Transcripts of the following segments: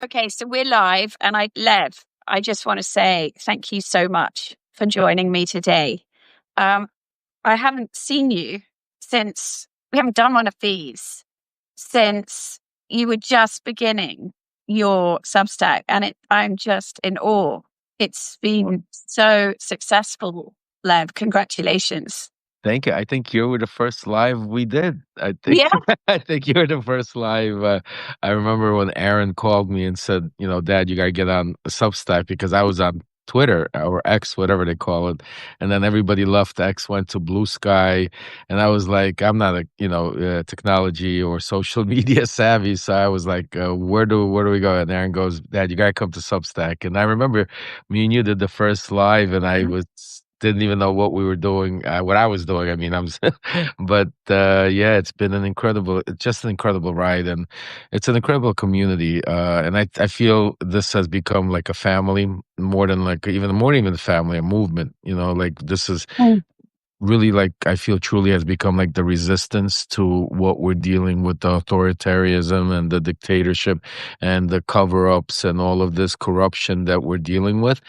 Okay, so we're live, and Lev, I just want to say thank you so much for joining me today. Um, I haven't seen you since we haven't done one of these since you were just beginning your Substack, and I'm just in awe. It's been so successful, Lev. Congratulations. Thank you. I think you were the first live we did. I think Yeah. I think you were the first live. I remember when Aaron called me and said, Dad, you gotta get on Substack because I was on Twitter or X, whatever they call it, and then everybody left X, went to Blue Sky, and I was like, I'm not a technology or social media savvy, so I was like, where do we go? And Aaron goes, Dad, you gotta come to Substack, and I remember me and you did the first live, and I was didn't even know what we were doing, what I was doing. I mean, but yeah, it's been just an incredible ride, and it's an incredible community. And I feel this has become like a family more than more than even a family, a movement. Like this is Mm. really like I feel truly has become like the resistance to what we're dealing with, the authoritarianism and the dictatorship and the cover-ups and all of this corruption that we're dealing with.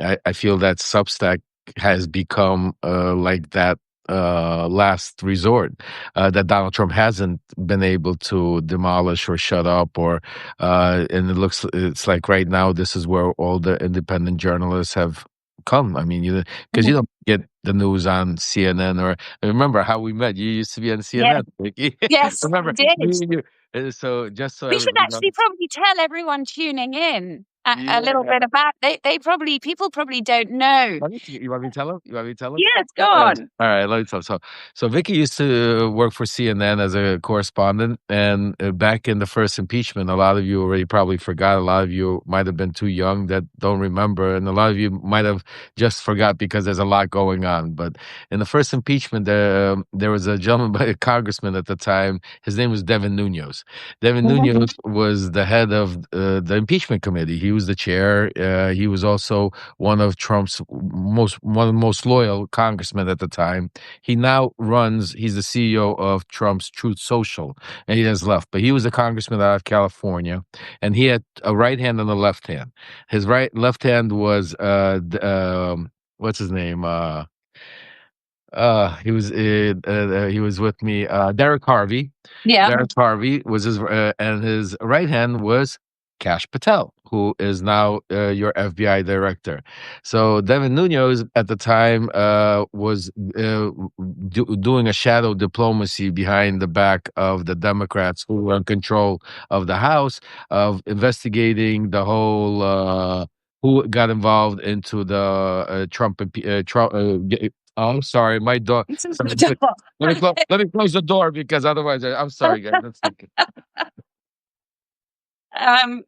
I feel that Substack has become like that last resort that Donald Trump hasn't been able to demolish or shut up, or and it's like right now this is where all the independent journalists have come. I mean, because you don't get the news on CNN, or I remember how we met. You used to be on Yeah. CNN, Vicky. Yes, I Remember did. me and you. So just so We should everybody actually knows, probably tell everyone tuning in a little yeah. bit about people probably don't know. You want me to tell him? You want me to tell him? Yes, go All on. right, let me tell. So Vicky used to work for CNN as a correspondent, and back in the first impeachment, a lot of you already probably forgot. A lot of you might have been too young that don't remember, and a lot of you might have just forgot because there's a lot going on. But in the first impeachment, there was a gentleman, a congressman at the time. His name was Devin Nunes. Devin Mhm. Nunes was the head of the impeachment committee. He was the chair. He was also one of the most loyal congressmen at the time. He's the CEO of Trump's Truth Social, and he has left. But he was a congressman out of California, and he had a right hand and a left hand. His left hand was what's his name? He was with me. Derek Harvey. Yeah. Derek Harvey was and his right hand was Kash Patel, who is now your FBI director. So Devin Nunes at the time was doing a shadow diplomacy behind the back of the Democrats who were in control of the House, of investigating the whole. Who got involved into the Trump? Oh, I'm sorry, my dog. It's a Sorry, good job. let me close the door because otherwise, I'm sorry, guys. um,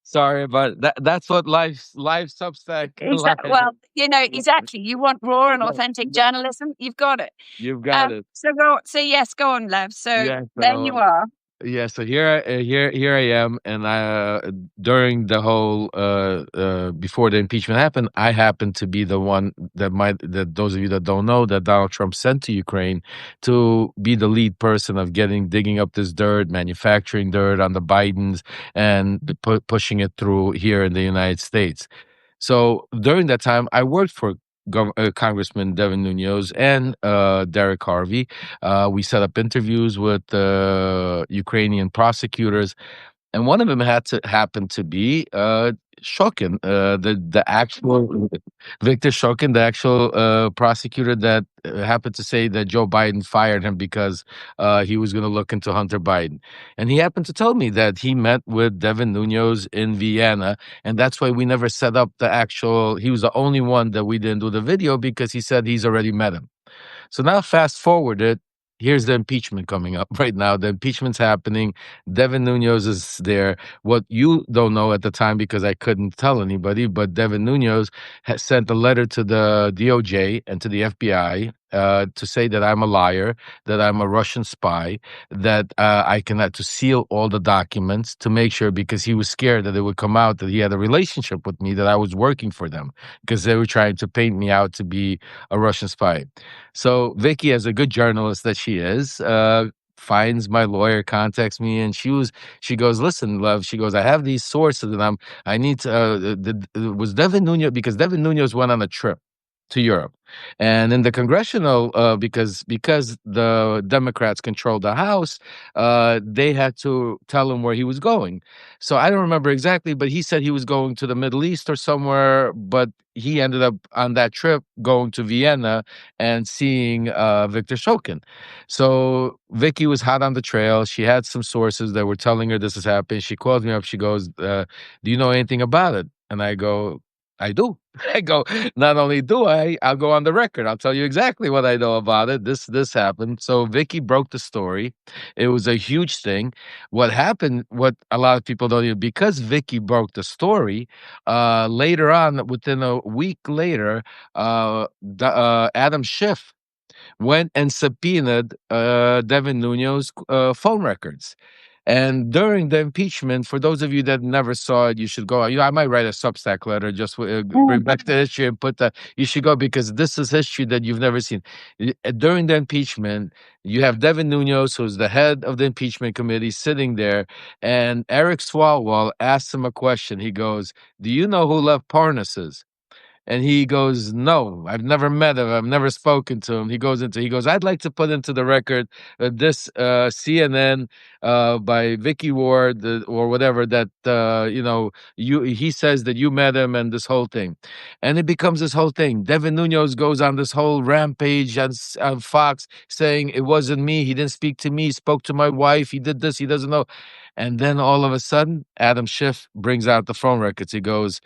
Sorry, but that's what live Substack well, exactly. You want raw and authentic journalism, you've got it. You've got it. So yes, go on, Lev. So Yeah. there you are. Yeah, so here I am, and during the whole before the impeachment happened, I happened to be the one that those of you that don't know that Donald Trump sent to Ukraine to be the lead person of digging up this dirt, manufacturing dirt on the Bidens, and pushing it through here in the United States. So during that time, I worked for Congressman Devin Nunes and Derek Harvey. We set up interviews with Ukrainian prosecutors, and one of them had to happen to be Shokin, the actual Victor Shokin, the actual prosecutor that happened to say that Joe Biden fired him because he was going to look into Hunter Biden, and he happened to tell me that he met with Devin Nunes in Vienna, and that's why we never set up the actual. He was the only one that we didn't do the video because he said he's already met him. So now fast forward it. Here's the impeachment coming up right now. The impeachment's happening. Devin Nunes is there. What you don't know at the time, because I couldn't tell anybody, but Devin Nunes has sent a letter to the DOJ and to the FBI to say that I'm a liar, that I'm a Russian spy, that I cannot to seal all the documents to make sure, because he was scared that it would come out that he had a relationship with me, that I was working for them, because they were trying to paint me out to be a Russian spy. So Vicky, as a good journalist that she is, finds my lawyer, contacts me, and she goes, "Listen, Lev," she goes, "I have these sources, and I need to." It was Devin Nunes, because Devin Nunes went on a trip to Europe, and in the congressional, because the Democrats controlled the House, they had to tell him where he was going. So I don't remember exactly, but he said he was going to the Middle East or somewhere, but he ended up on that trip going to Vienna and seeing Victor Shokin. So Vicky was hot on the trail. She had some sources that were telling her this is happening. She calls me up. She goes, "Do you know anything about it?" And I go, "I do." I go, "Not only do I'll go on the record. I'll tell you exactly what I know about it. This happened." So Vicky broke the story. It was a huge thing. What happened, what a lot of people don't know, because Vicky broke the story, later on, within a week later, Adam Schiff went and subpoenaed Devin Nunes' phone records. And during the impeachment, for those of you that never saw it, you should go. I might write a Substack letter, just bring back the history and put that. You should go, because this is history that you've never seen. During the impeachment, you have Devin Nunes, who's the head of the impeachment committee, sitting there, and Eric Swalwell asks him a question. He goes, "Do you know who Lev Parnas is?" And he goes, "No, I've never met him. I've never spoken to him." He goes, "I'd like to put into the record this CNN by Vicky Ward, or whatever, that he says that you met him, and this whole thing." And it becomes this whole thing. Devin Nunes goes on this whole rampage on Fox, saying it wasn't me. He didn't speak to me. He spoke to my wife. He did this. He doesn't know. And then all of a sudden, Adam Schiff brings out the phone records. He goes,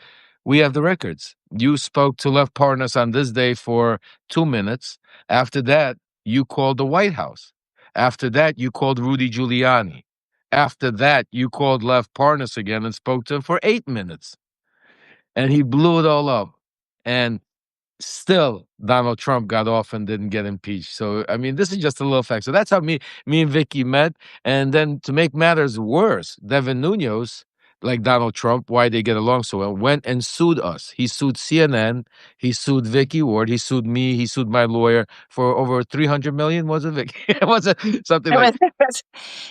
"We have the records. You spoke to Lev Parnas on this day for 2 minutes. After that, you called the White House. After that, you called Rudy Giuliani. After that, you called Lev Parnas again and spoke to him for 8 minutes." And he blew it all up. And still, Donald Trump got off and didn't get impeached. So, I mean, this is just a little fact. So that's how me and Vicky met. And then, to make matters worse, Devin Nunes, like Donald Trump, why they get along so well, went and sued us. He sued CNN. He sued Vicky Ward. He sued me. He sued my lawyer for over 300 million. Was it, Vicky? Was it something It like was,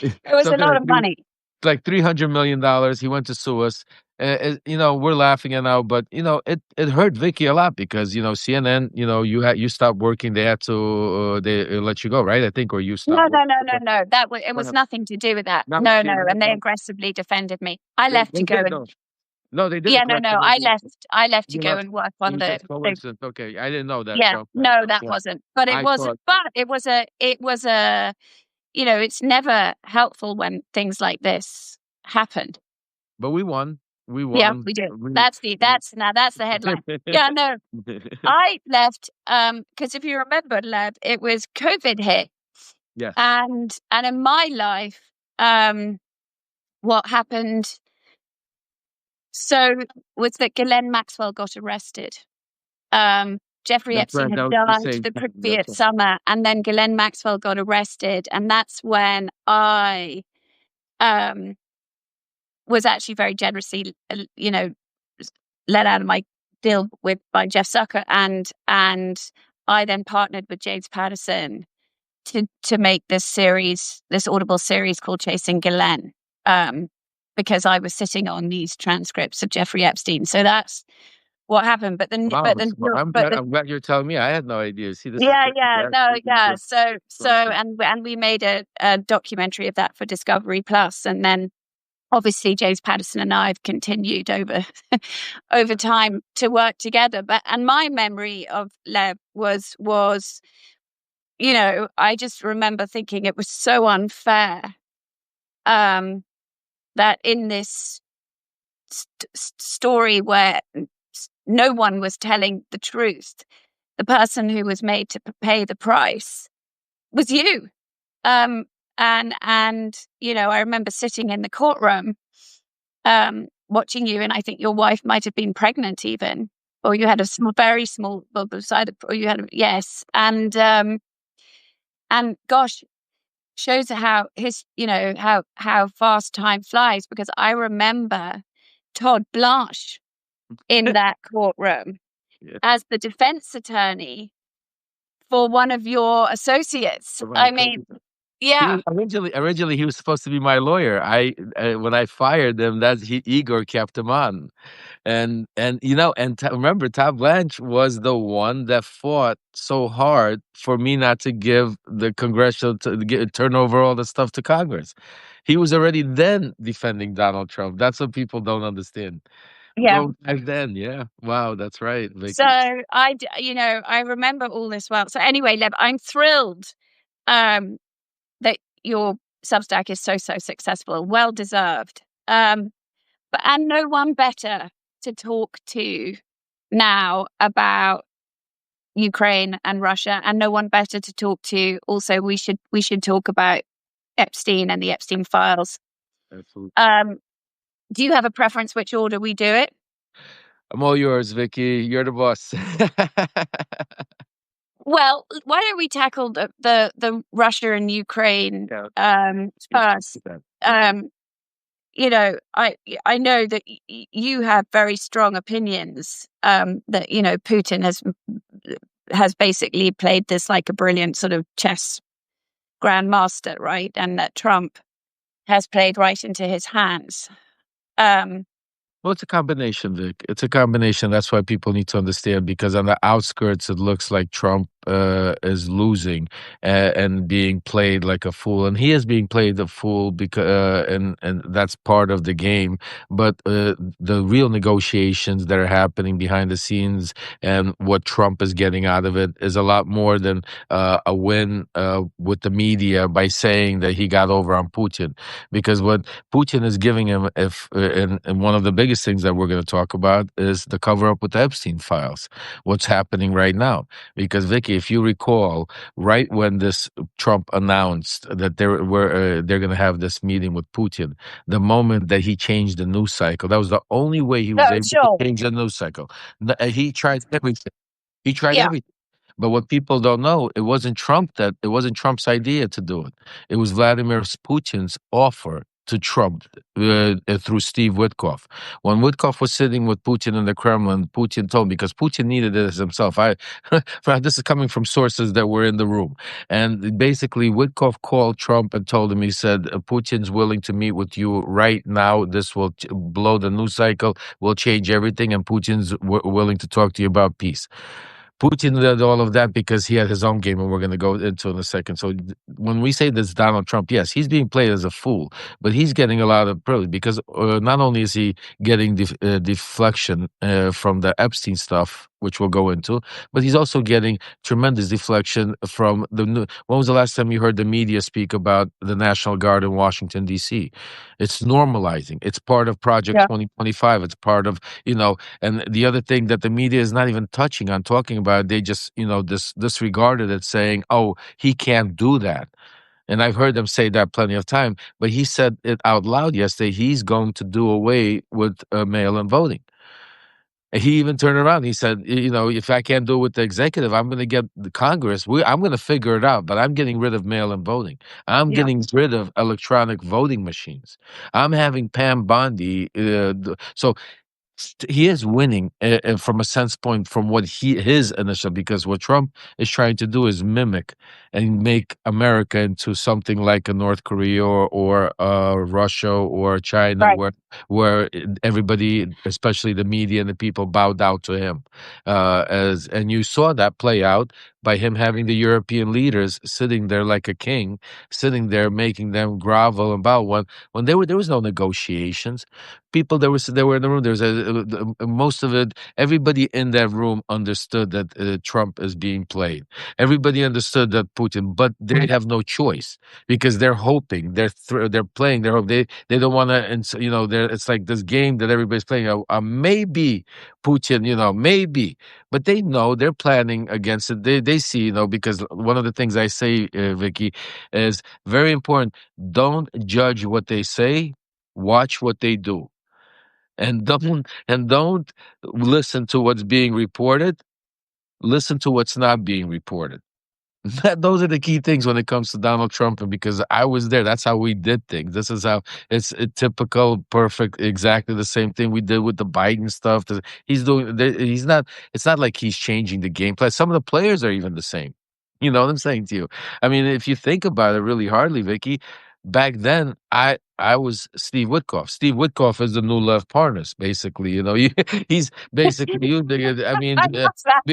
it was a something lot like of money. $300 million. He went to sue us. We're laughing at now, but it hurt Vicky a lot, because CNN, you stopped working. They had to they let you go, right? I think, or you stopped No, no, working. no, no, no. It What was happened? nothing to do with that. Not with No, no. CNN. And they No, aggressively defended me. I they, left to they go did and though. No, they did yeah, no, no. aggressively. I left to You go left. and work It on was the just coincidence. Okay, I didn't know that. yeah. So okay. No, that Yeah. wasn't. But I thought. it was a it's never helpful when things like this happen. But we won. We Yeah, won. we do. We- That's the headline. Yeah, no. I left because if you remember, Lev, it was COVID hit. Yes. And in my life, what happened was that Ghislaine Maxwell got arrested. Jeffrey That's Epstein right. had That was the died same the thing. That's previous right. summer, and then Ghislaine Maxwell got arrested, and that's when I um was actually very generously, let out of my deal by Jeff Zucker, and I then partnered with James Patterson to make this Audible series called Chasing Ghislaine, because I was sitting on these transcripts of Jeffrey Epstein. So that's what happened. But then, Wow. but then, I'm but glad. I'm glad you're telling me. I had no idea. See, this is yeah, this is yeah, no, actually yeah. good. So, Awesome. and we made a documentary of that for Discovery Plus, and then obviously James Patterson and I have continued over time to work together. And my memory of Lev was I just remember thinking it was so unfair that in this story where no one was telling the truth, the person who was made to pay the price was you. And I remember sitting in the courtroom, watching you, and I think your wife might have been pregnant even, or you had a very small bump beside it, or you had yes, and gosh, shows how how fast time flies, because I remember Todd Blanche in that courtroom Yeah. as the defense attorney for one of your associates. So I my mean, cousin. Yeah. Originally he was supposed to be my lawyer. When I fired him, Igor kept him on. And remember, Todd Blanche was the one that fought so hard for me not to give the congressional turn over all the stuff to Congress. He was already then defending Donald Trump. That's what people don't understand. Yeah. Go back then, yeah. Wow, that's right, So Vicky. I remember all this well. So anyway, Lev, I'm thrilled um, that your Substack is so successful, well deserved. And no one better to talk to now about Ukraine and Russia, and no one better to talk to. Also, we should talk about Epstein and the Epstein files. Absolutely. Do you have a preference which order we do it? I'm all yours, Vicky. You're the boss. Well, why don't we tackle the Russia and Ukraine Yeah. first? That. Um, I know that you have very strong opinions that Putin has basically played this like a brilliant sort of chess grandmaster, right? And that Trump has played right into his hands. Um, Well, it's a combination, Vic. It's a combination. That's why people need to understand, because on the outskirts, it looks like Trump is losing and being played like a fool, and he is being played a fool because, and that's part of the game. But the real negotiations that are happening behind the scenes and what Trump is getting out of it is a lot more than a win with the media by saying that he got over on Putin, because what Putin is giving him, and one of the biggest things that we're going to talk about is the cover up with the Epstein files. What's happening right now? Because Vicky, if you recall, right when this Trump announced that they're going to have this meeting with Putin, the moment that he changed the news cycle, that was the only way he was no, able to sure. change the news cycle. He tried everything. He tried Yeah, everything. But what people don't know, it wasn't Trump's idea to do it. It was Vladimir Putin's offer to Trump through Steve Witkoff. When Witkoff was sitting with Putin in the Kremlin, Putin told, because Putin needed this himself. This is coming from sources that were in the room. And basically, Witkoff called Trump and told him, he said, Putin's willing to meet with you right now. This will blow the news cycle, will change everything, and Putin's willing to talk to you about peace. Putin did all of that because he had his own game, and we're going to go into in a second. So when we say this Donald Trump, yes, he's being played as a fool, but he's getting a lot of privilege because not only is he getting deflection from the Epstein stuff, which we'll go into, but he's also getting tremendous deflection from the new. When was the last time you heard the media speak about the National Guard in Washington, D.C.? It's normalizing. It's part of Project yeah, 2025. It's part of, and the other thing that the media is not even touching on, talking about, they just, disregarded it, saying, oh, he can't do that. And I've heard them say that plenty of time, but he said it out loud yesterday. He's going to do away with mail-in voting. And he even turned around. He said, if I can't do it with the executive, I'm going to get the Congress. I'm going to figure it out, but I'm getting rid of mail-in voting. I'm yeah. getting rid of electronic voting machines. I'm having Pam Bondi. So he is winning from a sense point from what his initial, because what Trump is trying to do is mimic and make America into something like a North Korea or Russia or China, Right. where everybody, especially the media and the people, bowed out to him. And you saw that play out by him having the European leaders sitting there like a king, sitting there making them grovel and bow. When there was no negotiations. People that were in the room. There was most of it. Everybody in that room understood that Trump is being played. Everybody understood that Putin, but they have no choice because they're hoping. They're playing. They're hope. They don't want to. And so, it's like this game that everybody's playing. Maybe Putin. Maybe, but they know they're planning against it. They see. Because one of the things I say, Vicky, is very important. Don't judge what they say. Watch what they do, and don't listen to what's being reported. Listen to what's not being reported. Those are the key things when it comes to Donald Trump, and because I was there, that's how we did things. This is how it's a typical, perfect, exactly the same thing we did with the Biden stuff. He's doing. He's not. It's not like he's changing the game plan. Some of the players are even the same. You know what I'm saying to you? I mean, if you think about it really hardly, Vicky, back then I was Steve Witkoff. Steve Witkoff is the new Lev Parnas, basically. You know, he's basically using it. I I mean, love I that.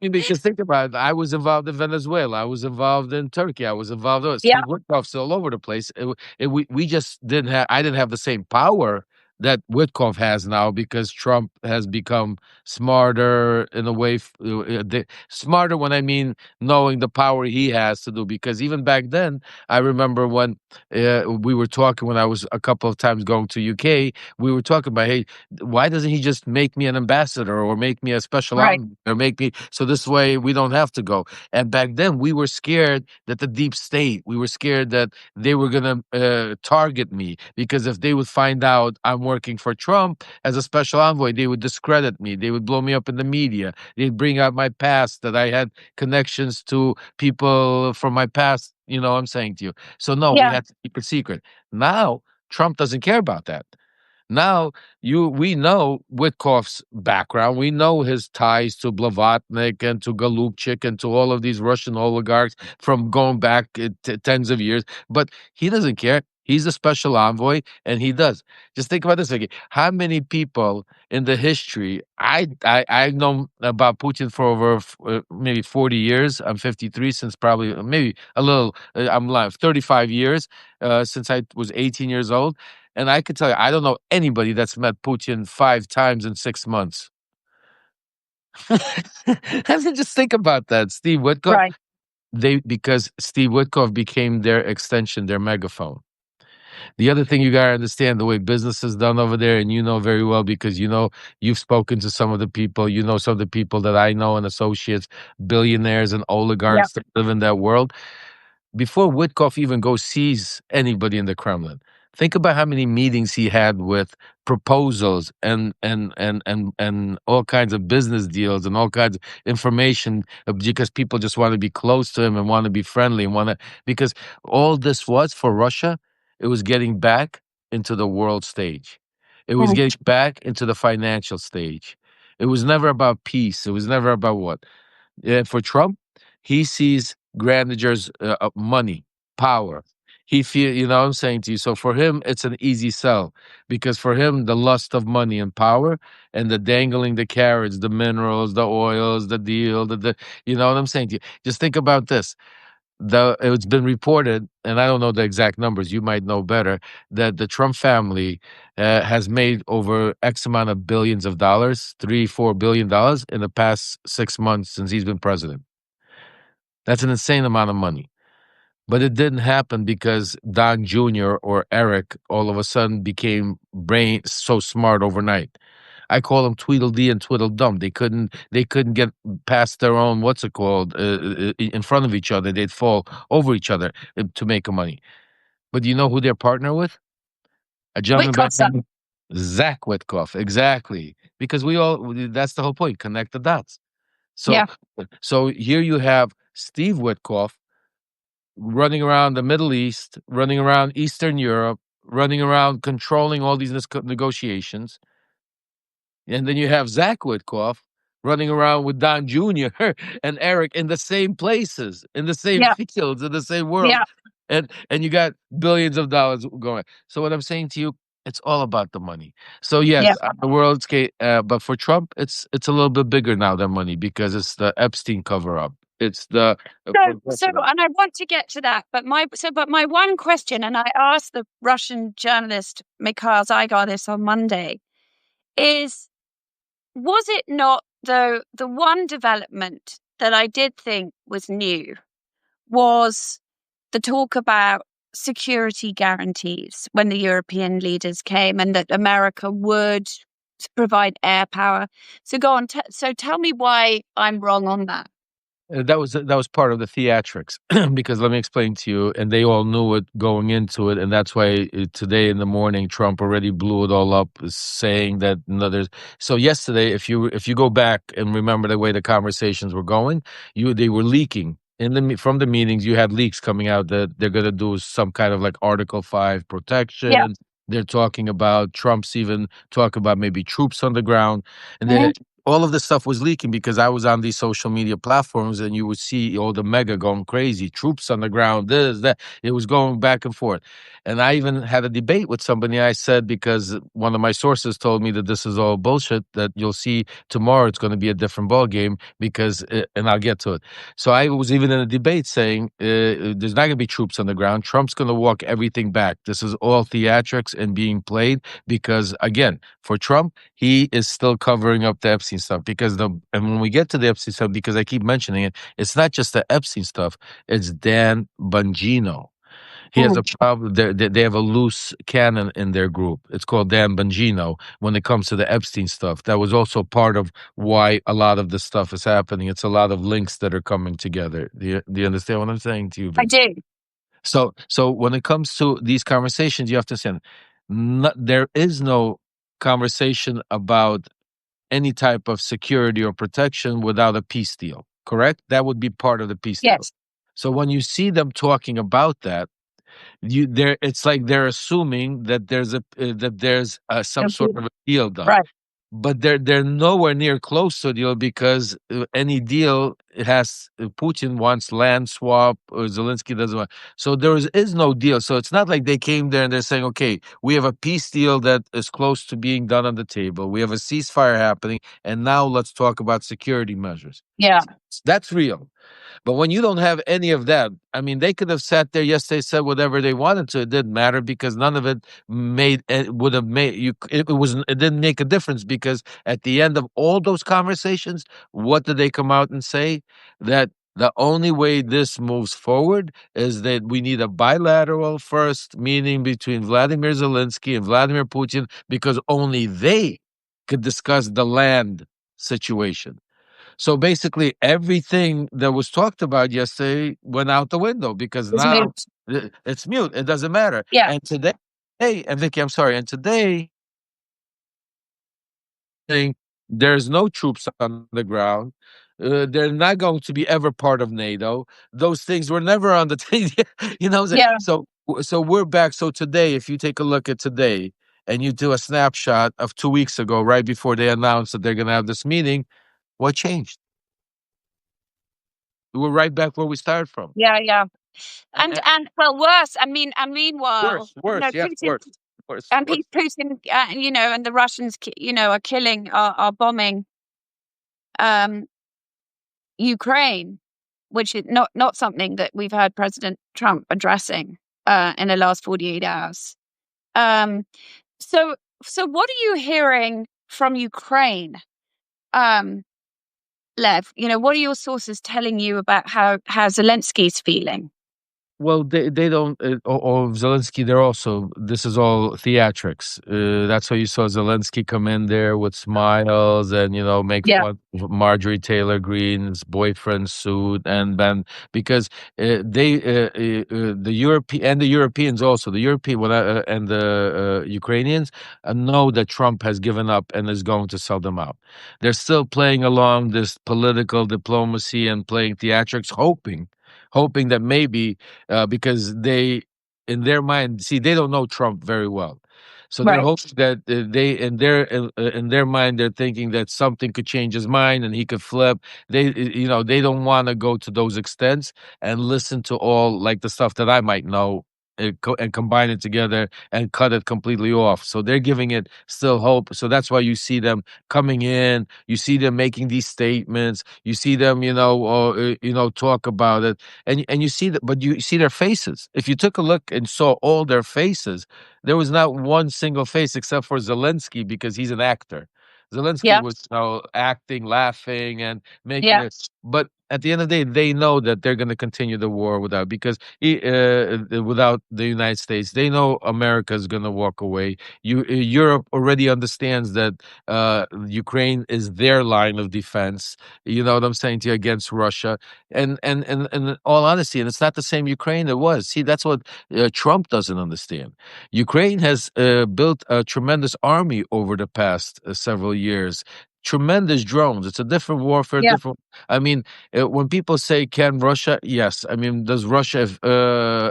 mean, because think about it. I was involved in Venezuela. I was involved in Turkey. I was involved. Yeah, Steve Witkoff's all over the place. We just didn't have. I didn't have the same power that Witkoff has now because Trump has become smarter in a way. Smarter when I mean knowing the power he has to do. Because even back then, I remember when we were talking when I was a couple of times going to UK. We were talking about, hey, why doesn't he just make me an ambassador or make me a special right. envoy or make me so this way we don't have to go? And back then we were scared that the deep state, we were scared that they were going to target me because if they would find out I'm working for Trump as a special envoy, they would discredit me. They would blow me up in the media. They'd bring out my past that I had connections to people from my past. You know what I'm saying to you? So no, we Yeah, had to keep it secret. Now Trump doesn't care about that. Now we know Witkoff's background. We know his ties to Blavatnik and to Golubchik and to all of these Russian oligarchs from going back tens of years. But he doesn't care. He's a special envoy, and he does. Just think about this, Vicky. How many people in the history? I've known about Putin for over maybe 40 years. I'm 53, since probably maybe a little. I'm lying. 35 years since I was 18 years old. And I could tell you, I don't know anybody that's met Putin 5 times in 6 months. I mean, just think about that. Steve Witkoff, right. because Steve Witkoff became their extension, their megaphone. The other thing you gotta understand, the way business is done over there, and you know very well because you know you've spoken to some of the people, you know some of the people that I know and associates, billionaires and Yeah. oligarchs that live in that world. Before Witkoff even goes sees anybody in the Kremlin, think about how many meetings he had with proposals and all kinds of business deals and all kinds of information because people just want to be close to him and want to be friendly and want to because all this was for Russia, it was getting back into the world stage. It was Mm. getting back into the financial stage. It was never about peace. It was never about what? For Trump, he sees grandeurs of money, power. He feel, you know what I'm saying to you. So for him, it's an easy sell because for him, the lust of money and power and the dangling the carrots, the minerals, the oils, the deal, you know what I'm saying to you. Just think about this. It's been reported, and I don't know the exact numbers. You might know better that the Trump family has made over X amount of billions of dollars, $3, $4 billion in the past 6 months since he's been president. That's an insane amount of money. But it didn't happen because Don Jr. or Eric all of a sudden became brain so smart overnight. I call them Tweedledee and Tweedledum. They couldn't get past their own what's it called in front of each other. They'd fall over each other to make a money. But you know who they're partner with? A gentleman by Witkoff's the up. name of Zach Witkoff. Exactly. Because that's the whole point. Connect the dots. So Yeah, so here you have Steve Witkoff running around the Middle East, running around Eastern Europe, running around controlling all these negotiations. And then you have Zach Witkoff running around with Don Jr. and Eric in the same places, in the same yeah, fields, in the same world. yeah, And you got billions of dollars going. So what I'm saying to you, it's all about the money. So yeah. yes, the world's but for Trump, it's a little bit bigger now than money because it's the Epstein cover up. It's the And I want to get to that, but my one question, and I asked the Russian journalist Mikhail Zygar this on Monday, is was it not though the one development that I did think was new was the talk about security guarantees when the European leaders came and that America would provide air power. So go on. So tell me why I'm wrong on that. That was part of the theatrics because let me explain to you, and they all knew it going into it, and that's why today in the morning Trump already blew it all up, saying that no, there's. So yesterday, if you go back and remember the way the conversations were going, they were leaking from the meetings. You had leaks coming out that they're going to do some kind of like Article 5 Yeah. protection. They're talking about Trump's even talk about maybe troops on the ground, and then Mhm. all of this stuff was leaking because I was on these social media platforms, and you would see all the mega going crazy, troops on the ground, this, that. It was going back and forth. And I even had a debate with somebody. I said, because one of my sources told me that this is all bullshit, that you'll see tomorrow it's going to be a different ball game because, and I'll get to it. So I was even in a debate saying there's not going to be troops on the ground. Trump's going to walk everything back. This is all theatrics and being played because, again, for Trump, he is still covering up the Epstein stuff because and when we get to the Epstein stuff, because I keep mentioning it, it's not just the Epstein stuff, it's Dan Bongino. He has Mm. a problem. They have a loose cannon in their group. It's called Dan Bongino. When it comes to the Epstein stuff, that was also part of why a lot of the stuff is happening. It's a lot of links that are coming together. Do you understand what I'm saying to you, I Vic? do. So when it comes to these conversations, you have to understand, there is no conversation about any type of security or protection without a peace deal. Correct? That would be part of the peace deal. Yes. So when you see them talking about that, it's like they're assuming that there's some sort of a deal done, Right. but they're nowhere near close to a deal because any deal, it has Putin wants land swap or Zelensky doesn't want. So is no deal. So it's not like they came there and they're saying, okay, we have a peace deal that is close to being done on the table. We have a ceasefire happening, and now let's talk about security measures. Yeah. That's real. But when you don't have any of that, I mean, they could have sat there yesterday, said whatever they wanted to. It didn't matter because none of it would have made you. It didn't make a difference because at the end of all those conversations, what did they come out and say? That the only way this moves forward is that we need a bilateral first meeting between Vladimir Zelensky and Vladimir Putin because only they could discuss the land situation. So basically, everything that was talked about yesterday went out the window because It's now moved. it's mute. It doesn't matter. Yeah. And today, hey, and Vicky, I'm sorry. And today, saying there's no troops on the ground. They're not going to be ever part of NATO. Those things were never on the table. You know what I'm saying? Yeah. So we're back. So today, if you take a look at today and you do a snapshot of 2 weeks ago, right before they announced that they're going to have this meeting, what changed? We're right back where we started from. Yeah. Yeah. A- And a- well, worse. I mean, and meanwhile, Worse, yes, Putin worse, worse, worse. Putin, and the Russians, are killing, are bombing, um, Ukraine, which is not something that we've heard President Trump addressing, in the last 48 hours. Um, so, what are you hearing from Ukraine, um, Lev? What are your sources telling you about how Zelensky's feeling? Well, they don't. Or Zelensky, they're also. This is all theatrics. That's why you saw Zelensky come in there with smiles and make Yeah. fun of Marjorie Taylor Greene's boyfriend suit, and then because the Europeans also and the Ukrainians know that Trump has given up and is going to sell them out. They're still playing along this political diplomacy and playing theatrics, hoping that maybe because in their mind, see, they don't know Trump very well. So they're Right. hoping that in their mind, they're thinking that something could change his mind and he could flip. They don't want to go to those extents and listen to all like the stuff that I might know and combine it together and cut it completely off. So they're giving it still hope. So that's why you see them coming in. You see them making these statements. You see them, talk about it, and you see that, but you see their faces. If you took a look and saw all their faces, there was not one single face except for Zelensky because he's an actor. Zelensky Yeah. was acting, laughing, and making Yeah. it. But at the end of the day, they know that they're going to continue the war without the United States. They know America is going to walk away. Europe already understands that Ukraine is their line of defense. You know what I'm saying to you, against Russia. And in all honesty, and it's not the same Ukraine it was. See, that's what Trump doesn't understand. Ukraine has built a tremendous army over the past several years. tremendous drones. It's a different warfare, Yeah. different. I mean, when people say, "Can Russia?" Yes. I mean, does Russia,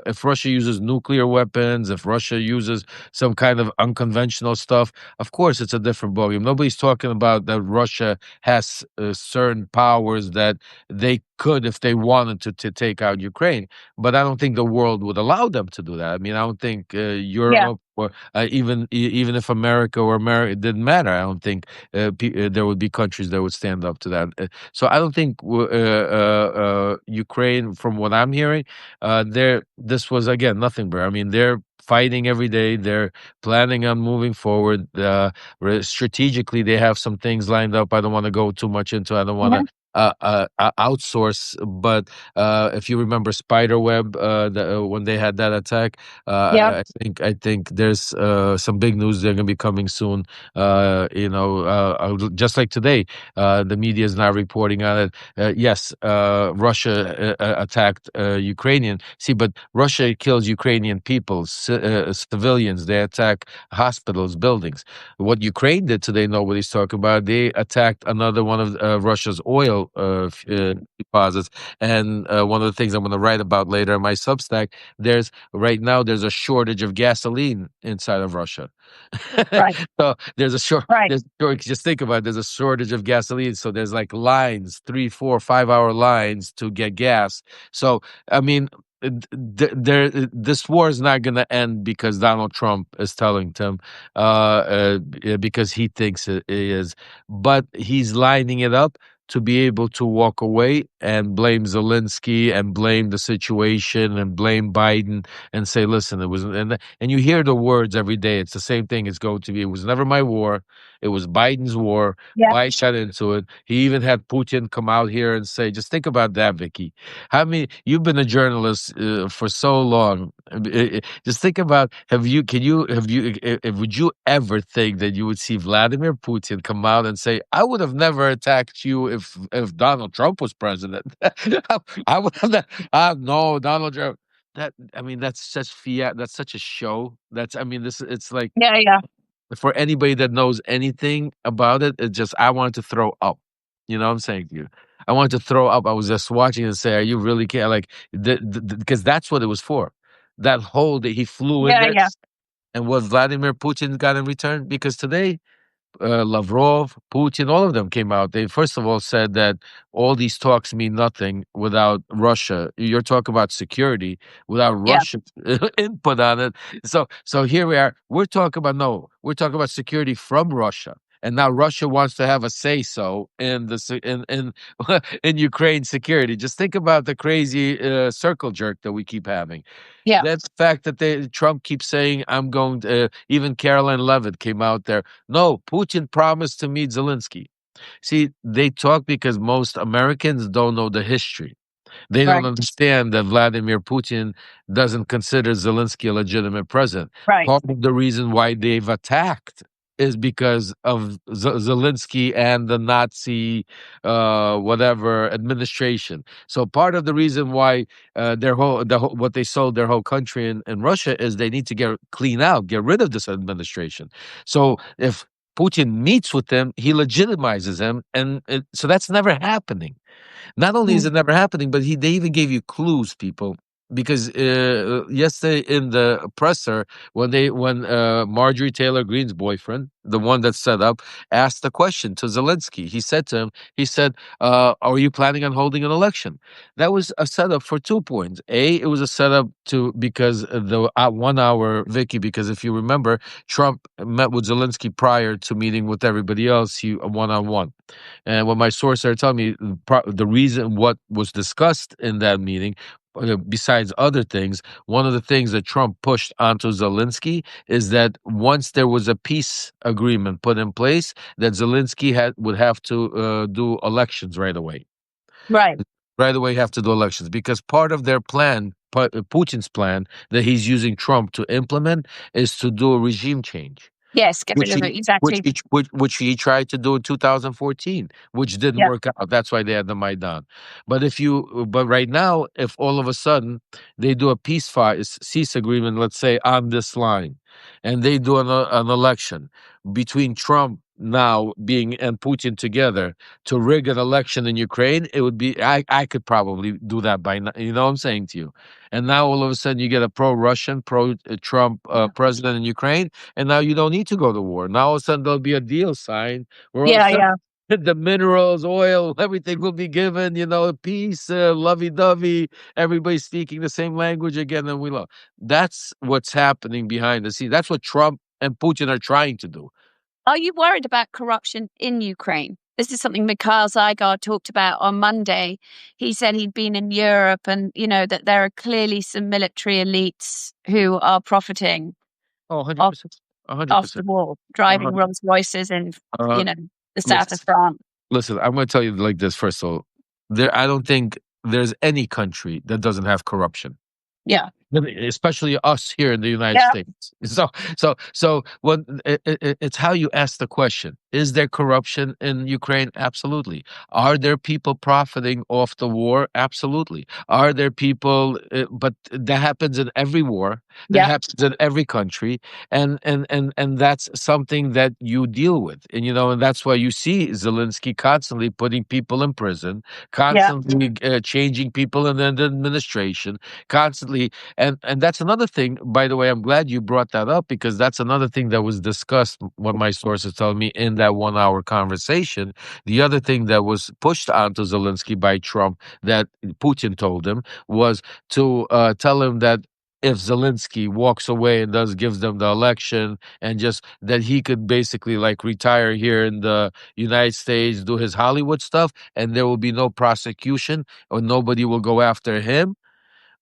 if Russia uses nuclear weapons, if Russia uses some kind of unconventional stuff, of course, it's a different ballgame. Nobody's talking about that Russia has certain powers that they could, if they wanted to take out Ukraine. But I don't think the world would allow them to do that. I mean, I don't think Yeah. Europe or even if America or America, it didn't matter. I don't think there would be countries that would stand up to that. So I don't think Ukraine, from what I'm hearing, this was again nothing, bro. I mean, they're fighting every day. They're planning on moving forward. Strategically, they have some things lined up. I don't want to go too much into. I don't want to. Mhm. Outsource, but if you remember Spiderweb, when they had that attack, Yeah. I think there's some big news. They're going to be coming soon. Just like today, the media is now reporting on it. Yes, Russia attacked Ukrainian. See, but Russia kills Ukrainian people, civilians. They attack hospitals, buildings. What Ukraine did today, nobody's talking about. They attacked another one of Russia's oil deposits. And one of the things I'm going to write about later in my Substack, right now there's a shortage of gasoline inside of Russia. Right. So there's a short. Right. Just think about it. There's a shortage of gasoline. So there's like lines, 3, 4, 5 hour lines to get gas. So I mean, this war is not going to end because Donald Trump is telling them, because he thinks it is, but he's lining it up to be able to walk away and blame Zelensky and blame the situation and blame Biden and say, listen, it was, and you hear the words every day. It's the same thing. It's going to be, it was never my war. It was Biden's war. Yeah. Biden got into it. He even had Putin come out here and say, just think about that, Vicky. How many, you've been a journalist for so long. Just think about, would you ever think that you would see Vladimir Putin come out and say, I would have never attacked you if Donald Trump was president? I would have that. No, Donald Trump. That, I mean, that's such fiat. That's such a show. That's, I mean, it's like, Yeah. Yeah. for anybody that knows anything about it, it just, I wanted to throw up. You know what I'm saying to you? I wanted to throw up. I was just watching and say, "Are you really care?" Like, because that's what it was for. That whole day he flew in Yeah. there, Yeah. and what Vladimir Putin got in return. Because today, Lavrov, Putin, all of them came out. They first of all said that all these talks mean nothing without Russia. You're talking about security without Yeah. Russian input on it. So here we are. We're talking about, no. We're talking about security from Russia. And now Russia wants to have a say so in in Ukraine security. Just think about the crazy circle jerk that we keep having. Yeah. That's the fact that Trump keeps saying, I'm going to, even Caroline Levitt came out there. No, Putin promised to meet Zelensky. See, they talk because most Americans don't know the history. They don't Right. understand that Vladimir Putin doesn't consider Zelensky a legitimate president. Right. Part of the reason why they've attacked is because of Zelensky and the Nazi, whatever administration. So part of the reason why what they sold their whole country in Russia is they need to get rid of this administration. So if Putin meets with them, he legitimizes him, and so that's never happening. Not only is Mm. it never happening, but they even gave you clues, people. Because yesterday in the presser, when Marjorie Taylor Greene's boyfriend, the one that set up, asked the question to Zelensky, he said to him, he said, "Are you planning on holding an election?" That was a setup for 2 points. It was a setup because the 1 hour, Vicky. Because if you remember, Trump met with Zelensky prior to meeting with everybody else. He one on one. And what my sources are telling me, the reason what was discussed in that meeting, besides other things, one of the things that Trump pushed onto Zelensky is that once there was a peace agreement put in place, that Zelensky would have to do elections right away. Right. Right away, have to do elections because part of their plan, Putin's plan that he's using Trump to implement, is to do a regime change. Yes. Get rid Which of he it. Exactly. which he tried to do in 2014, which didn't Yeah. work out. That's why they had the Maidan. But right now, if all of a sudden they do a cease agreement, let's say on this line, and they do an election between Trump now being and Putin together to rig an election in Ukraine, it would be I could probably do that by now. You know what I'm saying to you? And now all of a sudden you get a pro-Russian, pro-Trump president in Ukraine, and now you don't need to go to war. Now all of a sudden there'll be a deal signed where all of a Yeah, sudden yeah. the minerals, oil, everything will be given. Peace, lovey-dovey. Everybody's speaking the same language again, and we love. That's what's happening behind the scenes. That's what Trump and Putin are trying to do. Are you worried about corruption in Ukraine? This is something Mikhail Zygar talked about on Monday. He said he'd been in Europe and, that there are clearly some military elites who are profiting Oh, off, 100%. off the 100%. wall, driving 100. Rolls Royces in, Uh, the south of listen, France. listen, I'm going to tell you like this. First of all, I don't think there's any country that doesn't have corruption. Yeah. Especially us here in the United Yeah. States. So when it's how you ask the question: is there corruption in Ukraine? Absolutely. Are there people profiting off the war? Absolutely. Are there people? But that happens in every war. That Yeah. happens in every country, and that's something that you deal with, and that's why you see Zelensky constantly putting people in prison, Yeah. constantly changing people in the administration, constantly. And that's another thing, by the way, I'm glad you brought that up, because that's another thing that was discussed, what my sources tell me, in that 1 hour conversation. The other thing that was pushed onto Zelensky by Trump that Putin told him was to tell him that if Zelensky walks away and gives them the election, and just that he could basically like retire here in the United States, do his Hollywood stuff, and there will be no prosecution, or nobody will go after him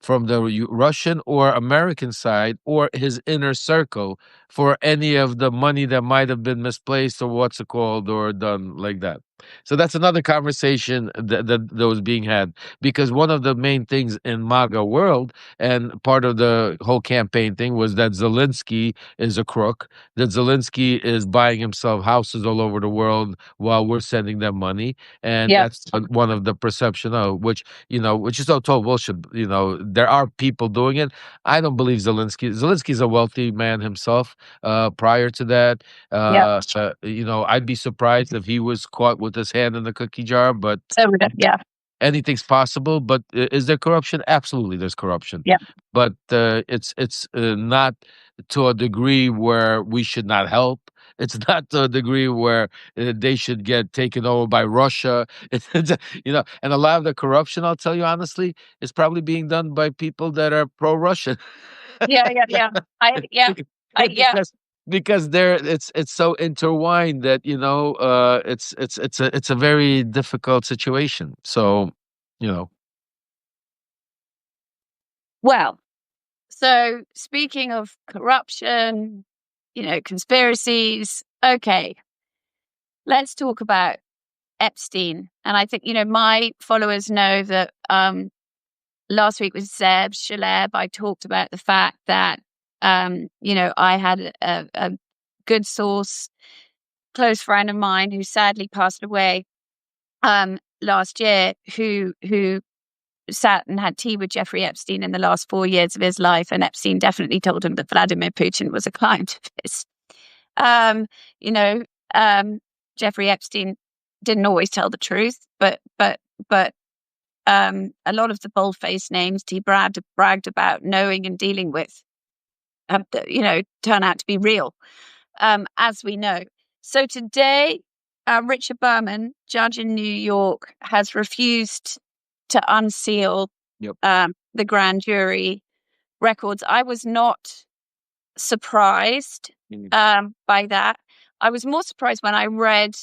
from the Russian or American side or his inner circle for any of the money that might have been misplaced, or what's it called, or done like that. So that's another conversation that was being had, because one of the main things in MAGA world, and part of the whole campaign thing, was that Zelensky is a crook, that Zelensky is buying himself houses all over the world while we're sending them money. And Yeah. that's one of the perception of which is all total bullshit. There are people doing it. I don't believe Zelensky. Zelensky's a wealthy man himself. Prior to that, Yeah. I'd be surprised if he was caught with his hand in the cookie jar. But So, yeah. anything's possible. But is there corruption? Absolutely, there's corruption. Yeah. But it's not to a degree where we should not help. It's not to a degree where they should get taken over by Russia. And a lot of the corruption, I'll tell you honestly, is probably being done by people that are pro-Russian. Yeah. Yeah. Yeah. Yeah. because it's so intertwined that it's a very difficult situation. So you know Well, so speaking of corruption, conspiracies, okay, let's talk about Epstein. And I think, my followers know that last week with Zeb Shaleb, I talked about the fact that, I had a good source, close friend of mine who sadly passed away last year, who sat and had tea with Jeffrey Epstein in the last 4 years of his life, and Epstein definitely told him that Vladimir Putin was a client of his. You know, Jeffrey Epstein didn't always tell the truth, but a lot of the bold-faced names he bragged about knowing and dealing with, turn out to be real, as we know. So today, Richard Berman, judge in New York, has refused to unseal the grand jury records. I was not surprised by that. I was more surprised when I read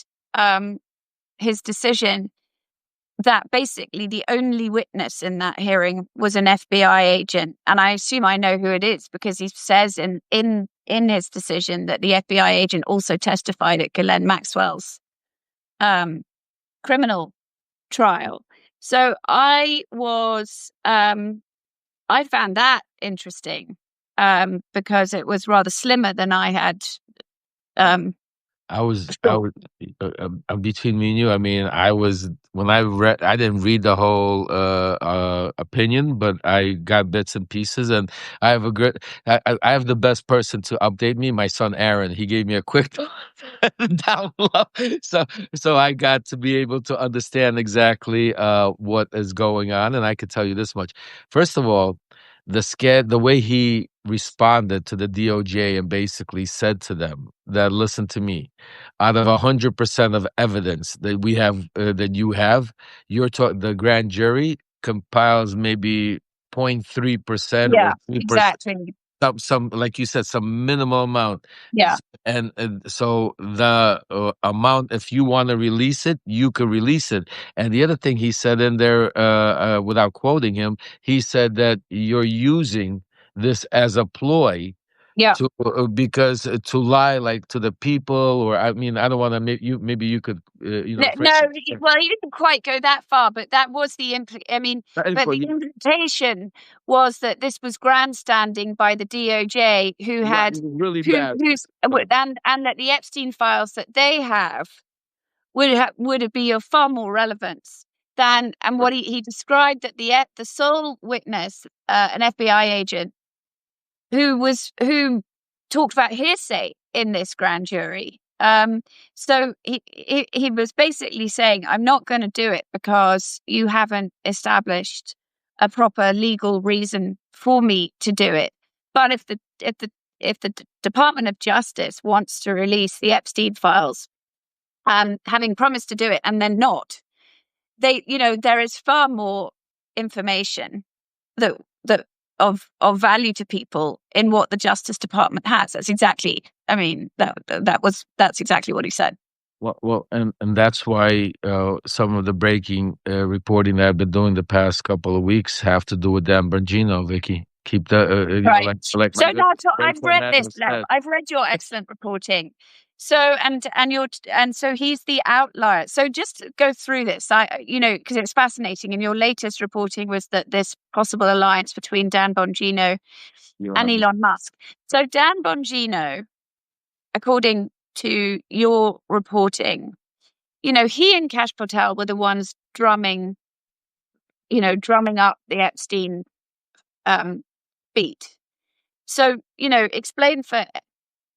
his decision that basically the only witness in that hearing was an FBI agent. And I assume I know who it is, because he says in his decision that the FBI agent also testified at Ghislaine Maxwell's criminal trial. So I found that interesting, because it was rather slimmer than I had I was between me and you. I mean, I was when I read. I didn't read the whole opinion, but I got bits and pieces. And I have a good. I have the best person to update me. My son Aaron. He gave me a quick download, so I got to be able to understand exactly what is going on. And I could tell you this much. First of all, the way he responded to the DOJ and basically said to them that, listen to me, out of 100% of evidence that we have, that you have, the grand jury compiles maybe 0.3% or Yeah, 3%, exactly. some like you said, some minimal amount. Yeah, And so the amount, if you want to release it, you could release it. And the other thing he said in there, without quoting him, he said that you're using this as a ploy yeah. to because to lie like to the people, or I mean, I don't want to make you, maybe you could No, phrase no, it. well, you didn't quite go that far, but that was the I mean, but the You- implication was that this was grandstanding by the DOJ, who right, had, really bad who's, stuff. and that the Epstein files that they have would be of far more relevance than, and what he described that the sole witness, an FBI agent who talked about hearsay in this grand jury. So he was basically saying, I'm not going to do it because you haven't established a proper legal reason for me to do it. But if the Department of Justice wants to release the Epstein files, having promised to do it and then not, there is far more information that that of value to people in what the Justice Department has. That's exactly. I mean, that's exactly what he said. And that's why some of the breaking reporting that I've been doing the past couple of weeks have to do with Dan Bongino, Vicky. Keep the Right. like my So good now great I've friend read this, Adam Lev. said. I've read your excellent reporting. So and so he's the outlier. So just go through this. Because it's fascinating. And your latest reporting was that this possible alliance between Dan Bongino and Elon. Elon Musk. So Dan Bongino, according to your reporting, he and Cash Patel were the ones drumming up the Epstein um, beat. So, explain for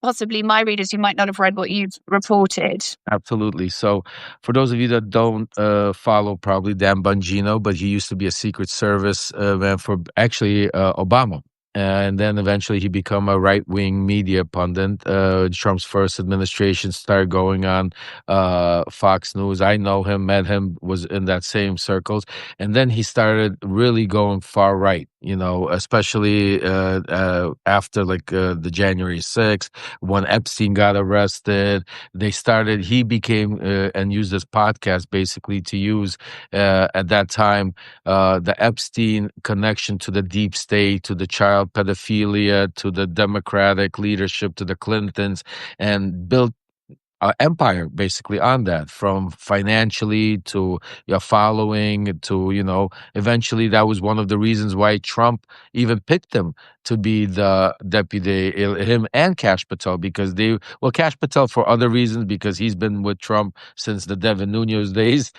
possibly my readers who might not have read what you've reported. Absolutely. So, for those of you that don't follow, probably Dan Bongino, but he used to be a Secret Service man for actually Obama. And then eventually he became a right-wing media pundit. Trump's first administration started going on Fox News. I know him, met him, was in that same circles. And then he started really going far right, especially after like the January 6th, when Epstein got arrested. He became and used this podcast basically to use at that time the Epstein connection to the deep state, to the child pedophilia, to the Democratic leadership, to the Clintons, and built empire basically on that, from financially to your following to eventually that was one of the reasons why Trump even picked him to be the deputy, him and Cash Patel, because Cash Patel for other reasons, because he's been with Trump since the Devin Nunes days,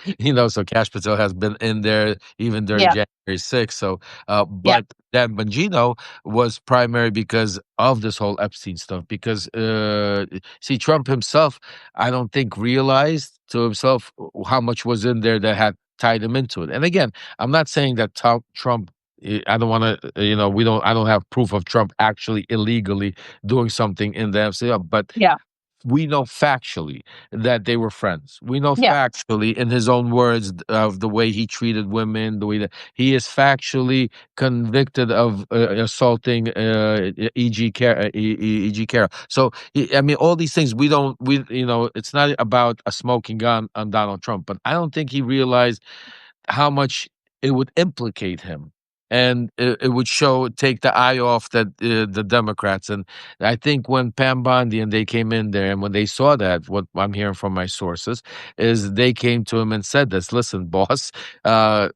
so Cash Patel has been in there even during Yeah, January 6th. So yeah, but Dan Bongino was primary because of this whole Epstein stuff, because see, Trump himself, I don't think, realized to himself how much was in there that had tied him into it. And again, I'm not saying that Trump. I don't want to, I don't have proof of Trump actually illegally doing something in the FCL, but yeah, we know factually that they were friends. We know yeah, factually, in his own words, of the way he treated women, the way that he is factually convicted of assaulting E.G. Carroll. So, I mean, all these things it's not about a smoking gun on Donald Trump, but I don't think he realized how much it would implicate him. and it would take the eye off the Democrats. And I think when Pam Bondi and they came in there, and when they saw that, what I'm hearing from my sources is they came to him and said this: "Listen, boss,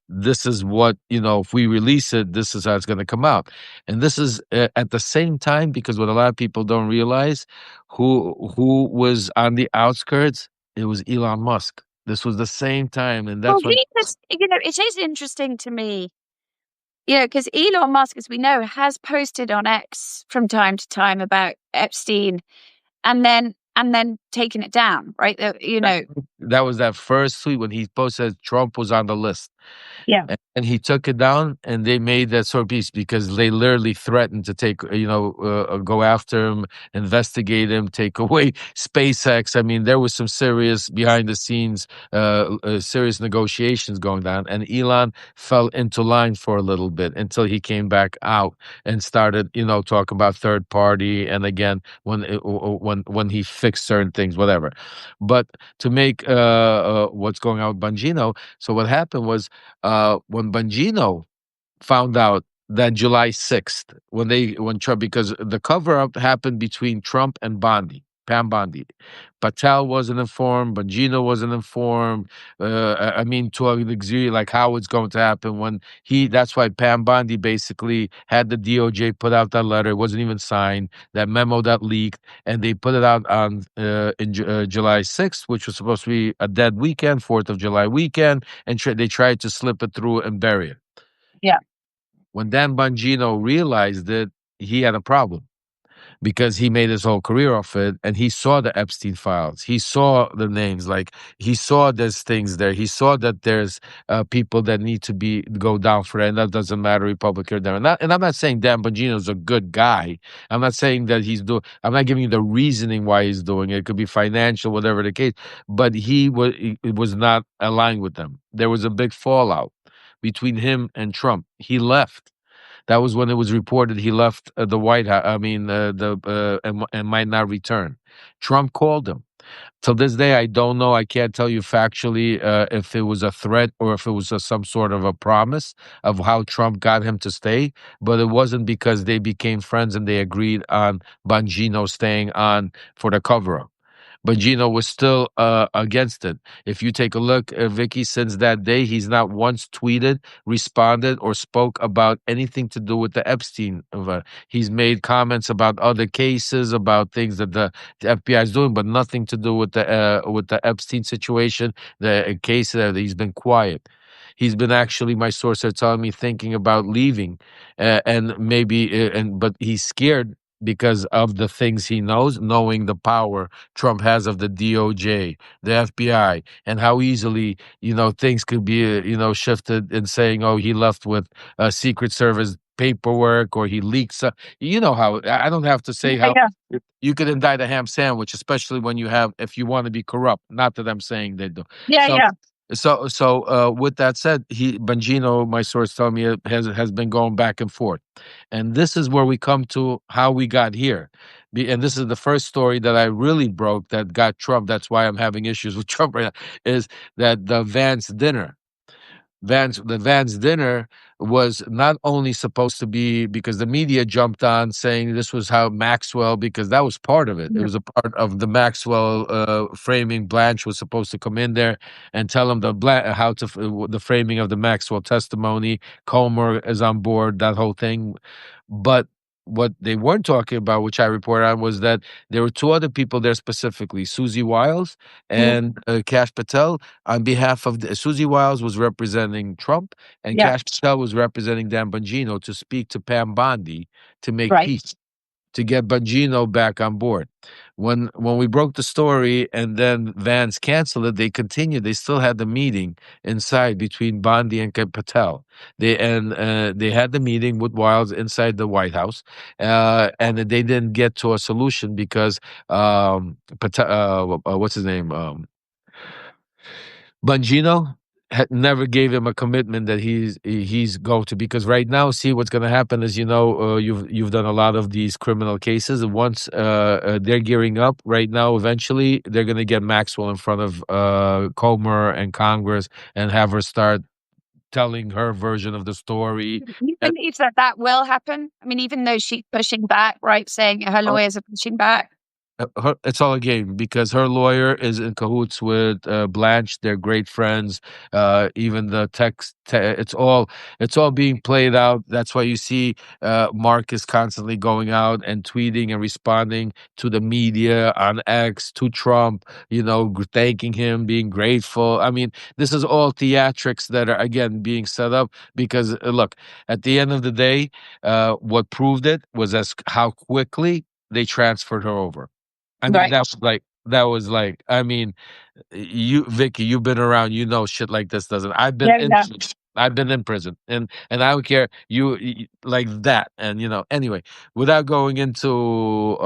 this is what, if we release it, this is how it's going to come out." And this is at the same time, because what a lot of people don't realize, who was on the outskirts, it was Elon Musk. This was the same time, and Well, that's what. he just, it is interesting to me, because Elon Musk, as we know, has posted on X from time to time about Epstein, and then taken it down, right? That was that first tweet when he posted Trump was on the list. Yeah. And he took it down, and they made that sort of piece because they literally threatened to take, go after him, investigate him, take away SpaceX. I mean, there was some serious behind the scenes, serious negotiations going down. And Elon fell into line for a little bit until he came back out and started, talking about third party. And again, when he fixed certain things, whatever. But to make what's going on with Bongino, so what happened was when Bongino found out that July 6th, when Trump, because the cover up happened between Trump and Pam Bondi. Patel wasn't informed, Bongino wasn't informed. I mean, to a degree, like how it's going to happen that's why Pam Bondi basically had the DOJ put out that letter. It wasn't even signed, that memo that leaked, and they put it out on July 6th, which was supposed to be a dead weekend, 4th of July weekend, and they tried to slip it through and bury it. Yeah. When Dan Bongino realized it, he had a problem because he made his whole career off it, and he saw the Epstein files. He saw the names, like he saw there's things there. He saw that there's people that need to go down for that, and that doesn't matter Republican or Democrat. And I'm not saying Dan Bongino's a good guy. I'm not saying that I'm not giving you the reasoning why he's doing it. It could be financial, whatever the case. But he was not aligned with them. There was a big fallout between him and Trump. He left. That was when it was reported he left the White House. I mean, and might not return. Trump called him. Till this day, I don't know. I can't tell you factually if it was a threat or if it was some sort of a promise of how Trump got him to stay. But it wasn't because they became friends and they agreed on Bongino staying on for the cover up. But Gino was still against it. If you take a look, Vicky, since that day, he's not once tweeted, responded, or spoke about anything to do with the Epstein. He's made comments about other cases, about things that the FBI is doing, but nothing to do with the Epstein situation, the case that he's been quiet. He's been actually, my sources are telling me, thinking about leaving, and maybe, but he's scared because of the things he knows, knowing the power Trump has of the DOJ, the FBI, and how easily, things could be, shifted in saying, oh, he left with Secret Service paperwork or he leaked. You know how, I don't have to say how Yeah. you could indict a ham sandwich, especially if you want to be corrupt. Not that I'm saying they do. Yeah. So, Yeah. with that said, Bongino, my source told me, has been going back and forth. And this is where we come to how we got here. And this is the first story that I really broke that got Trump. That's why I'm having issues with Trump right now, is that the Vance dinner. The Vance dinner was not only supposed to be, because the media jumped on saying this was how Maxwell, because that was part of it. It Yeah. was a part of the Maxwell framing. Blanche was supposed to come in there and tell him the framing of the Maxwell testimony. Comer is on board, that whole thing. But what they weren't talking about, which I reported on, was that there were two other people there specifically, Susie Wiles and Kash Patel. On behalf of Susie Wiles was representing Trump, and Yeah. Kash Patel was representing Dan Bongino to speak to Pam Bondi to make Right. peace, to get Bongino back on board. When we broke the story and then Vance canceled it, they continued. They still had the meeting inside between Bondi and Patel. They had the meeting with Wiles inside the White House, and they didn't get to a solution because Patel, what's his name? Bongino never gave him a commitment that he's going to, because right now, see, what's going to happen is, you've done a lot of these criminal cases, and once they're gearing up right now, eventually they're going to get Maxwell in front of Comer and Congress and have her start telling her version of the story. You And believe that that will happen? I mean, even though she's pushing back, right, saying her lawyers are pushing back. it's all a game because her lawyer is in cahoots with Blanche. They're great friends. Even the it's all being played out. That's why you see Mark is constantly going out and tweeting and responding to the media on X, to Trump. Thanking him, being grateful. I mean, this is all theatrics that are again being set up because look, at the end of the day, what proved it was how quickly they transferred her over. I mean, Right. that was like, I mean, Vicky, you've been around, shit like this doesn't. Yeah, yeah. I've been in prison, and I don't care like that. And anyway, without going into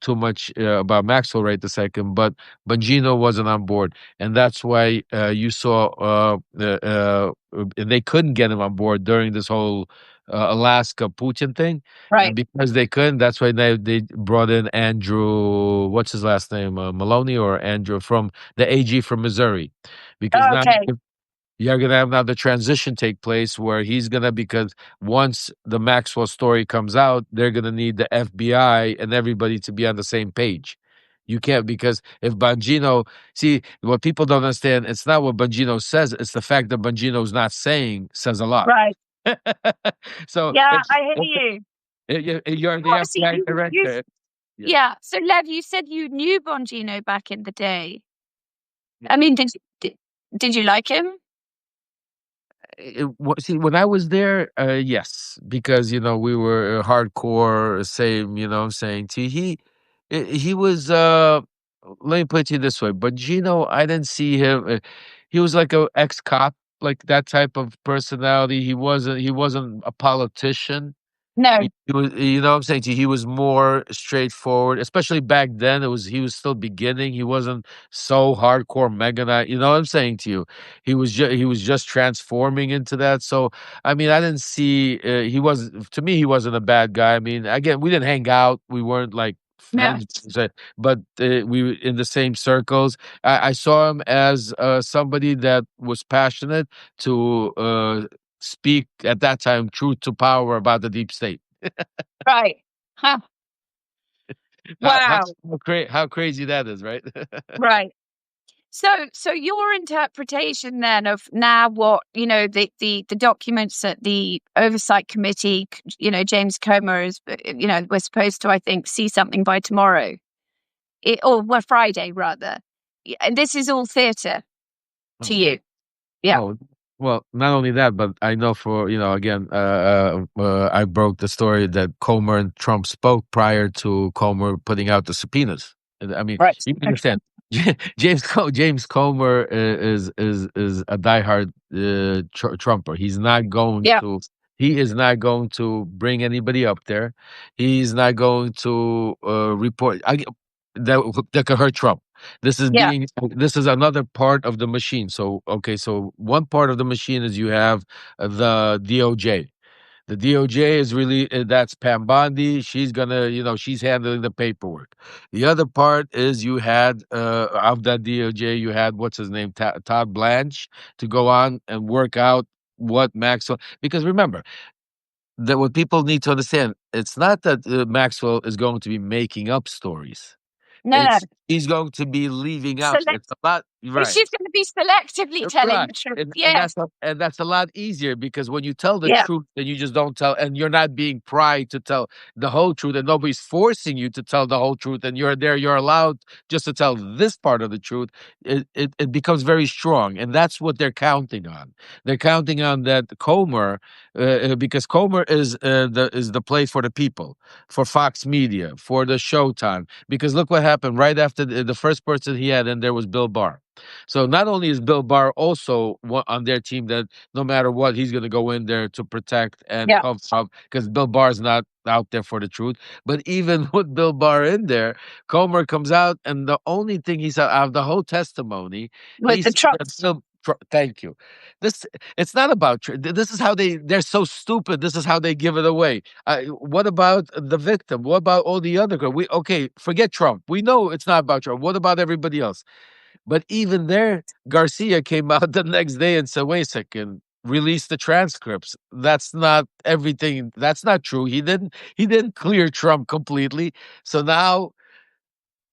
too much about Maxwell right the second, but Bongino wasn't on board, and that's why you saw they couldn't get him on board during this whole Alaska Putin thing. And Right. because they couldn't, that's why they brought in Andrew. What's his last name? Maloney or Andrew from the AG from Missouri, because now Okay. you're gonna have now the transition take place where he's gonna because once the Maxwell story comes out, they're gonna need the FBI and everybody to be on the same page. You can't because if Bongino see what people don't understand, it's not what Bongino says, it's the fact that Bongino's not saying says a lot. Right. So Yeah, I hear you. you're the Obviously, FBI you director. Yeah. yeah. So, Lev, you said you knew Bongino back in the day. Yeah. I mean, did you like him? See, when I was there, yes, because we were hardcore, same. I'm saying to you, he was. Let me put it to you this way, but Gino, I didn't see him. He was like a ex cop, like that type of personality. He wasn't. He wasn't a politician. No. He was, what I'm saying to you, he was more straightforward, especially back then. He was still beginning. He wasn't so hardcore mega knight. You know what I'm saying to you? He was just transforming into that. So I mean, I didn't see he was to me he wasn't a bad guy. I mean, again, we didn't hang out. We weren't like Yeah. friends, but we were in the same circles. I saw him as somebody that was passionate to speak at that time truth to power about the deep state. Right. Huh. How how Wow. how crazy that is, right? Right. So your interpretation then of now what the documents that the oversight committee, James Comer is, we're supposed to, I think, see something by tomorrow, or well, Friday rather. And this is all theatre to Oh, you. Yeah. oh, well, not only that, but I know for again, I broke the story that Comer and Trump spoke prior to Comer putting out the subpoenas. And, I mean, Right. you can Okay. understand. James Comer is a diehard Trumper. Yeah. He is not going to bring anybody up there. He's not going to report. That could hurt Trump. Yeah. This is another part of the machine. So okay, so one part of the machine is you have the DOJ. The DOJ is really that's Pam Bondi. She's gonna, she's handling the paperwork. The other part is you had of that DOJ, you had what's his name, Todd Blanche, to go on and work out what Maxwell. Because remember that what people need to understand, it's not that Maxwell is going to be making up stories. No, no. It's he's going to be leaving out. Select. It's a lot, right? She's going to be selectively telling Right. the truth. And Yes. that's a lot easier because when you tell the Yeah. truth, then you just don't tell, and you're not being pried to tell the whole truth, and nobody's forcing you to tell the whole truth, and you're allowed just to tell this part of the truth. It becomes very strong, and that's what they're counting on. They're counting on that Comer, because Comer is the place for the people, for Fox Media, for the Showtime. Because look what happened right after the first person he had in there was Bill Barr. So not only is Bill Barr also on their team that no matter what, he's going to go in there to protect and Yeah. cover up because Bill Barr's not out there for the truth. But even with Bill Barr in there, Comer comes out and the only thing he said out of the whole testimony, With he the said that trust. Bill. Thank you. This it's not about this is how they're so stupid. This is how they give it away. What about the victim? What about all the other girl? We okay, forget Trump. We know it's not about Trump. What about everybody else? But even there, Garcia came out the next day and said, "Wait a second, release the transcripts. That's not everything. That's not true. He didn't clear Trump completely. So now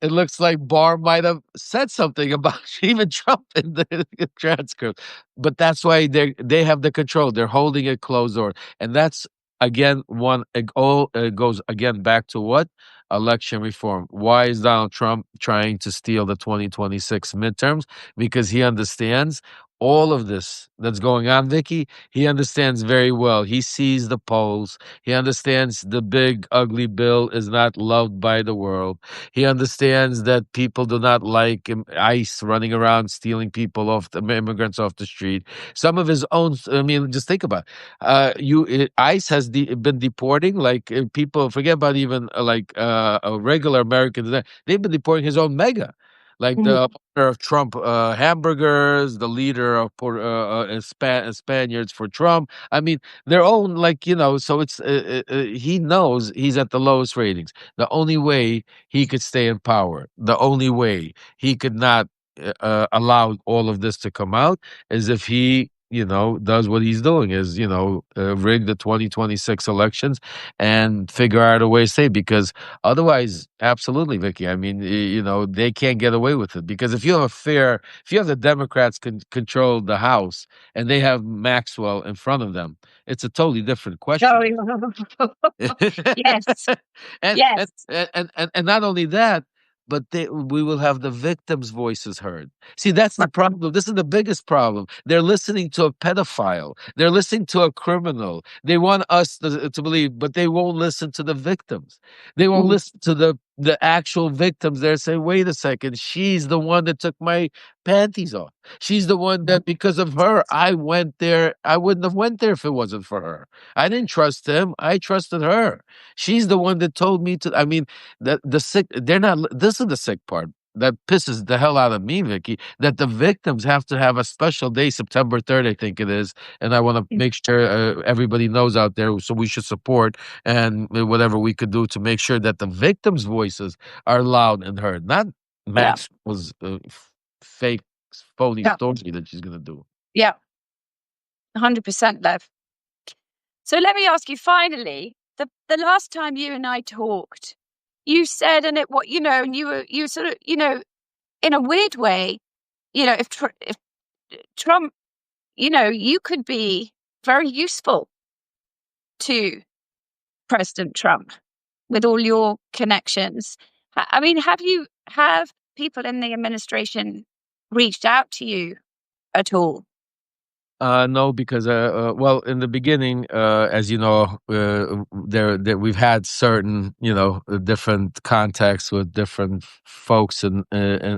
it looks like Barr might have said something about even Trump in the transcript, but that's why they have the control. They're holding it closed door, and that's again one. It all goes again back to what election reform. Why is Donald Trump trying to steal the 2026 midterms? Because he understands all of this that's going on, Vicky. He understands very well. He sees the polls. He understands the big ugly bill is not loved by the world. He understands that people do not like ICE running around stealing people off the immigrants off the street. Some of his own. I mean, just think about ICE has been deporting like people. Forget about even a regular Americans. They've been deporting his own mega. Like Mhm. the owner of Trump hamburgers, the leader of Spaniards for Trump. I mean, their own, like, so it's he knows he's at the lowest ratings. The only way he could stay in power, the only way he could not allow all of this to come out is if he, does what he's doing is, rig the 2026 elections and figure out a way to stay. Because otherwise, absolutely, Vicky. I mean, they can't get away with it. Because if you have the Democrats control the House and they have Maxwell in front of them, it's a totally different Oh, question. yes, and, yes. and not only that, but we will have the victims' voices heard. See, that's the problem. This is the biggest problem. They're listening to a pedophile. They're listening to a criminal. They want us to believe, but they won't listen to the victims. They won't Mm. listen to the actual victims. They're saying, wait a second, she's the one that took my panties off. She's the one that because of her, I went there. I wouldn't have went there if it wasn't for her. I didn't trust him. I trusted her. She's the one that told me to. I mean, the sick. They're not. This is the sick part that pisses the hell out of me, Vicky. That the victims have to have a special day, September 3rd, I think it is, and I want to make sure everybody knows out there. So we should support and whatever we could do to make sure that the victims' voices are loud and heard. Not Yeah, Max was fake, phony yeah, story that she's gonna do. yeah. 100%, Lev. So let me ask you finally, the last time you and I talked, you said, and and you sort of, in a weird way, if Trump, you could be very useful to President Trump with all your connections. I mean, have people in the administration reached out to you at all? No, because well, in the beginning, as you know, there we've had certain, different contacts with different folks and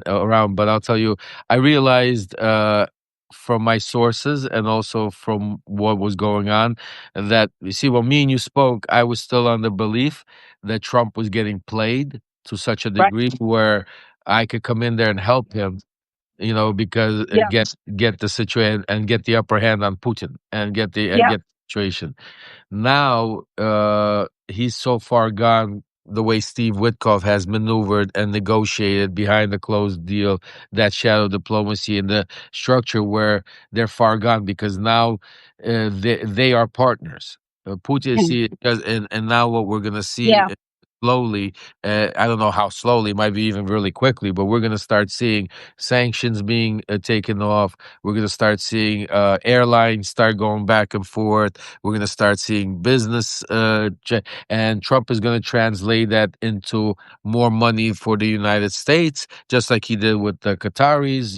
around. But I'll tell you, I realized from my sources and also from what was going on that you see, when me and you spoke, I was still on the belief that Trump was getting played to such a Right. degree where I could come in there and help him, because Yeah. get the situation and get the upper hand on Putin and Yeah. get the situation. Now he's so far gone the way Steve Witkoff has maneuvered and negotiated behind the closed deal, that shadow diplomacy and the structure where they're far gone because now they are partners. Putin Mm. see and now what we're gonna see Yeah. slowly, I don't know how slowly, it might be even really quickly, but we're going to start seeing sanctions being taken off. We're going to start seeing airlines start going back and forth. We're going to start seeing business, and Trump is going to translate that into more money for the United States, just like he did with the Qataris.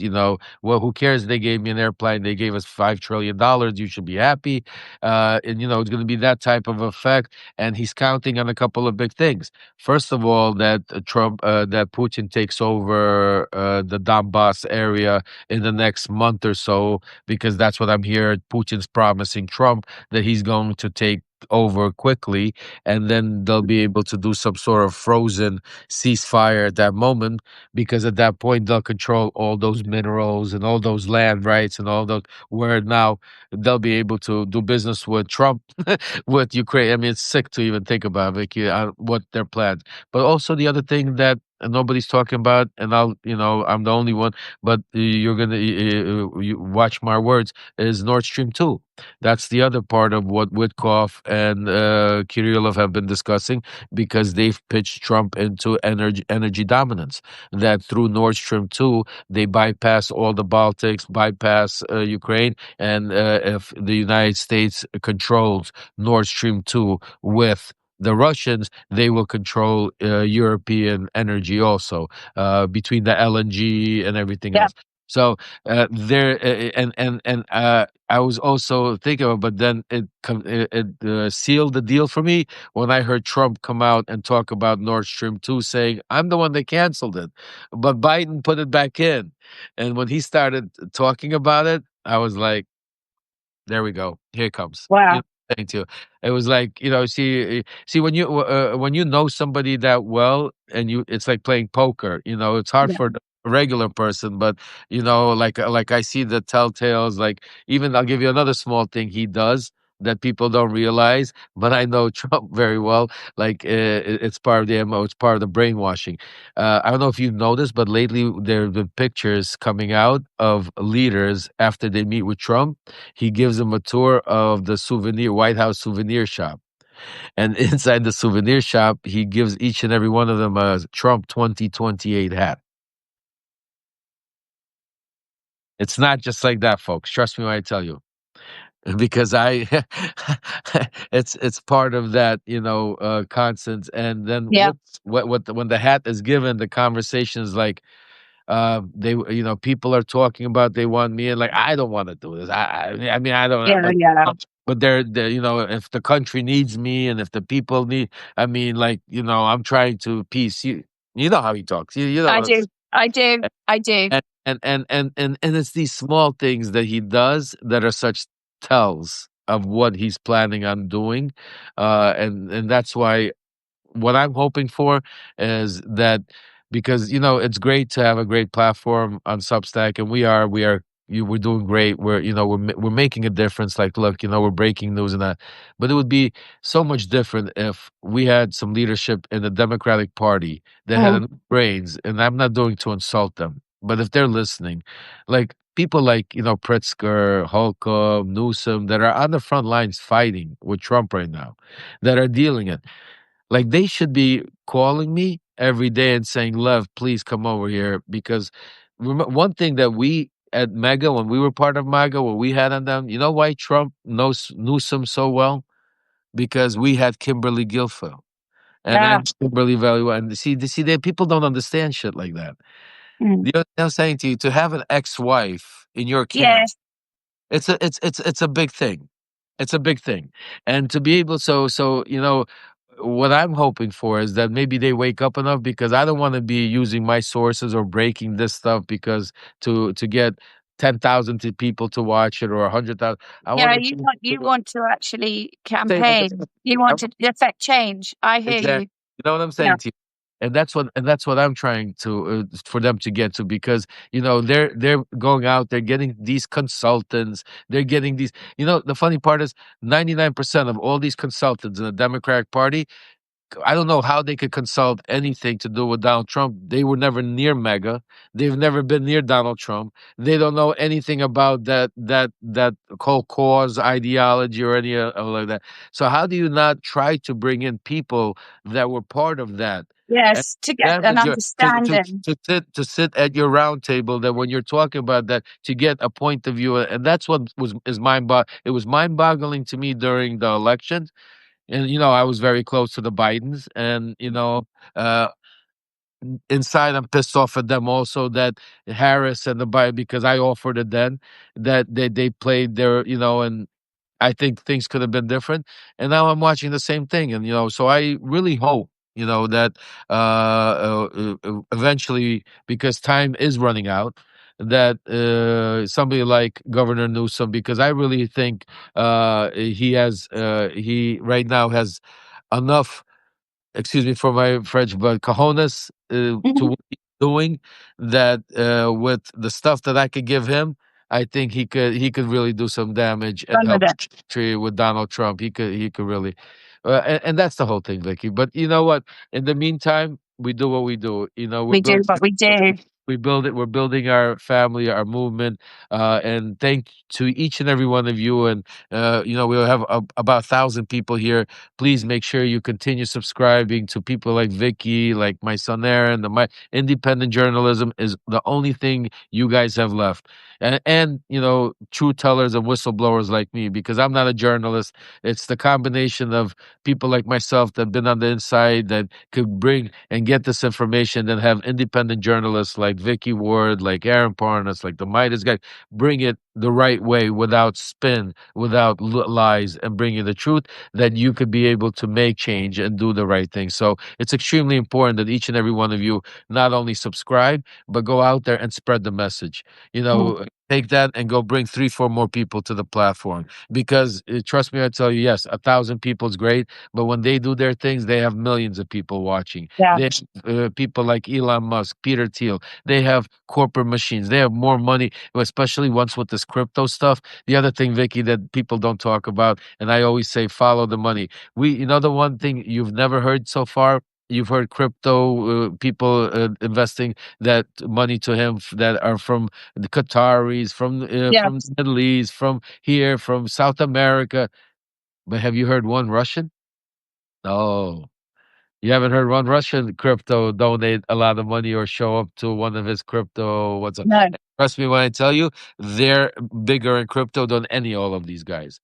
Well, who cares? They gave me an airplane. They gave us $5 trillion. You should be happy. And, it's going to be that type of effect. And he's counting on a couple of big things. First of all, that that Putin takes over the Donbass area in the next month or so, because that's what I'm hearing. Putin's promising Trump that he's going to take over quickly, and then they'll be able to do some sort of frozen ceasefire at that moment, because at that point they'll control all those minerals and all those land rights and all those, where now they'll be able to do business with Trump with Ukraine. I mean, it's sick to even think about, Vicky, what their plans. But also the other thing that and nobody's talking about, and I'm the only one, but you're gonna you watch my words, is Nord Stream 2. That's the other part of what Witkoff and Kirillov have been discussing, because they've pitched Trump into energy dominance. That through Nord Stream 2, they bypass all the Baltics, bypass Ukraine, and if the United States controls Nord Stream 2 with the Russians, they will control European energy also, between the LNG and everything Yeah. else. So there, and I was also thinking of, but then it sealed the deal for me when I heard Trump come out and talk about Nord Stream 2, saying, I'm the one that canceled it, but Biden put it back in. And when he started talking about it, I was like, there we go. Here it comes. Wow. Thank you. It was like, see when you know somebody that well, and it's like playing poker. It's hard Yeah. for the regular person, but like I see the telltales. Like, even I'll give you another small thing he does that people don't realize, but I know Trump very well. Like, it's part of the MO. It's part of the brainwashing. I don't know if you've noticed, but lately there have been pictures coming out of leaders after they meet with Trump. He gives them a tour of the White House souvenir shop. And inside the souvenir shop, he gives each and every one of them a Trump 2028 hat. It's not just like that, folks. Trust me when I tell you. Because I it's part of that, constant. And then Yeah. when the hat is given, the conversation is like, people are talking about, they want me, and like, I don't want to do this. I mean, I don't, Yeah. Yeah. but they're, if the country needs me, and if the people need, I mean, like, I'm trying to peace. You know how he talks. You know I what I'm do. saying. I do. I do. And it's these small things that he does that are such tells of what he's planning on doing, and that's why what I'm hoping for is that, because it's great to have a great platform on Substack, and we're doing great. We're making a difference. Like, look, we're breaking news and that, but it would be so much different if we had some leadership in the Democratic Party that had Mm. enough brains. And I'm not doing to insult them, but if they're listening, like people like Pritzker, Holcomb, Newsom, that are on the front lines fighting with Trump right now, that are dealing it. Like, they should be calling me every day and saying, Lev, please come over here. Because one thing that we at Mega, when we were part of Mega, what we had on them, you know why Trump knows Newsom so well? Because we had Kimberly Guilfoyle. And I Yeah. know Kimberly very well. And see, that people don't understand shit like that. Mm. You know what I'm saying to you? To have an ex-wife in your camp, Yes. it's a big thing. It's a big thing. And to be able, what I'm hoping for is that maybe they wake up enough, because I don't want to be using my sources or breaking this stuff because to get 10,000 people to watch it, or 100,000. I want Yeah. to You want to actually say that. campaign. You want to affect change. I hear Exactly. you. You know what I'm Yeah. saying to you? And that's what I'm trying to for them to get to, because they're going out, they're getting these consultants, they're getting these. The funny part is 99% of all these consultants in the Democratic Party, I don't know how they could consult anything to do with Donald Trump. They were never near Mega. They've never been near Donald Trump. They don't know anything about that whole cause ideology or any like that. So how do you not try to bring in people that were part of that? And Yes. To get them an as your understanding. to sit at your round table, that when you're talking about that, to get a point of view. And that's what is it was mind-boggling to me during the election. And I was very close to the Bidens, and uh, inside I'm pissed off at them also, that Harris and the Biden, because I offered it then, that they played their, and I think things could have been different. And now I'm watching the same thing, and so I really hope that eventually, because time is running out, that somebody like Governor Newsom, because I really think he right now has enough, excuse me for my French, but cojones, to Mhm. what he's doing, that with the stuff that I could give him, I think he could really do some damage and Run with help it. the country with Donald Trump. He could really, and that's the whole thing, Vicky. But you know what? In the meantime, we do what we do. You know, We do what we do. we build it. We're building our family, our movement, and thank to each and every one of you. And you know, we'll have about 1,000 people here. Please make sure you continue subscribing to people like Vicky, like my son Aaron. My independent journalism is the only thing you guys have left, and you know, true tellers and whistleblowers like me, because I'm not a journalist. It's the combination of people like myself that have been on the inside that could bring and get this information, and have independent journalists like Vicky Ward, like Aaron Parnas, like the Midas guy, bring it the right way without spin, without lies, and bring you the truth, that you could be able to make change and do the right thing. So it's extremely important that each and every one of you not only subscribe, but go out there and spread the message. You know, take that and go bring 3, 4 more people to the platform, because trust me, I tell you, yes, 1,000 people is great, but when they do their things, they have millions of people watching. Yeah. They have people like Elon Musk, Peter Thiel. They have corporate machines. They have more money, especially once with this crypto stuff. The other thing, Vicky, that people don't talk about, and I always say, follow the money. You know, the one thing you've never heard so far. You've heard crypto people investing that money to him that are from the Qataris, Yeah. from the Middle East, from here, from South America. But have you heard one Russian? No. You haven't heard one Russian crypto donate a lot of money or show up to one of his crypto what's up. No. Trust me when I tell you, they're bigger in crypto than all of these guys.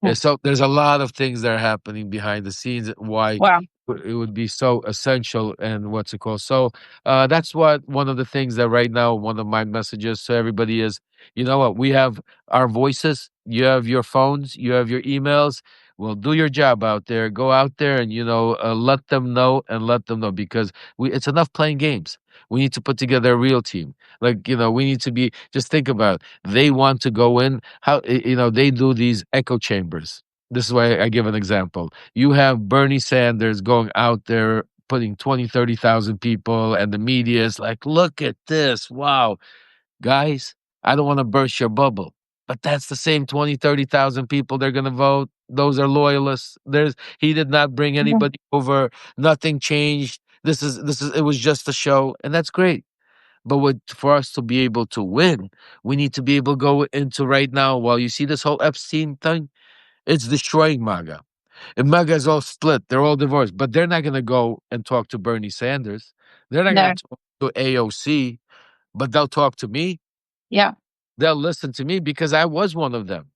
Yeah. So there's a lot of things that are happening behind the scenes. Why Wow. it would be so essential, and what's it called? So that's what one of the things that right now, one of my messages to everybody is, you know what? We have our voices. You have your phones. You have your emails. Well, do your job out there. Go out there and let them know, and let them know, because it's enough playing games. We need to put together a real team. Like, we need to be. Just think about it. They want to go in. How they do these echo chambers. This is why I give an example. You have Bernie Sanders going out there putting 20, 30,000 people, and the media is like, look at this. Wow. Guys, I don't want to burst your bubble, but that's the same 20, 30,000 people they're going to vote. Those are loyalists. He did not bring Mhm. anybody over. Nothing changed. It was just a show, and that's great. But for us to be able to win, we need to be able to go into right now. While you see this whole Epstein thing, it's destroying MAGA. And MAGA is all split. They're all divorced. But they're not going to go and talk to Bernie Sanders. They're not No. going to talk to AOC, but they'll talk to me. Yeah. They'll listen to me because I was one of them.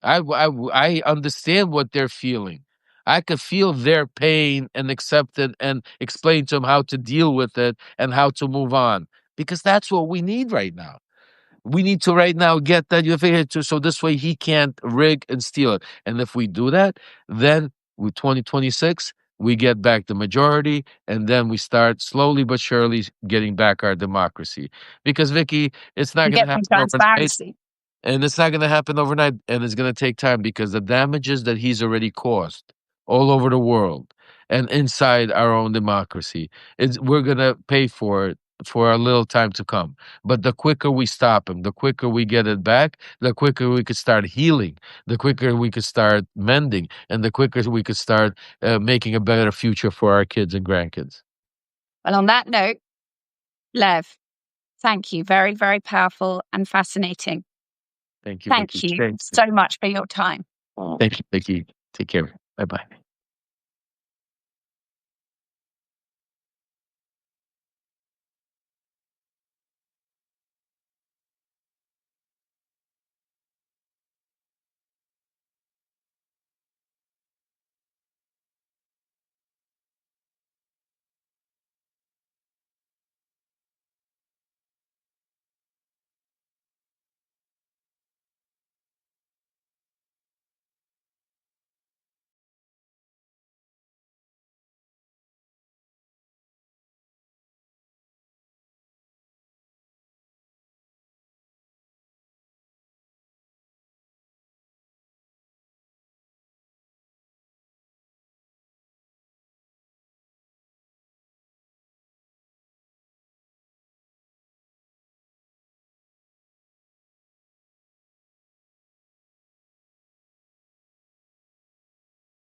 I understand what they're feeling. I could feel their pain and accept it and explain to them how to deal with it and how to move on, because that's what we need right now. We need to right now get that UFA to, so this way he can't rig and steal it. And if we do that, then with 2026, we get back the majority, and then we start slowly but surely getting back our democracy. Because Vicky, it's not You going to get some happen overnight. transparency. And it's not going to happen overnight, and it's going to take time, because the damages that he's already caused all over the world and inside our own democracy, we're going to pay for it for a little time to come. But the quicker we stop him, the quicker we get it back, the quicker we could start healing, the quicker we could start mending, and the quicker we could start making a better future for our kids and grandkids. Well, on that note, Lev, thank you. Very, very powerful and fascinating. Thank you, Thank Vicky. you Thank so much for your time. you, Vicky. Take care. Bye bye.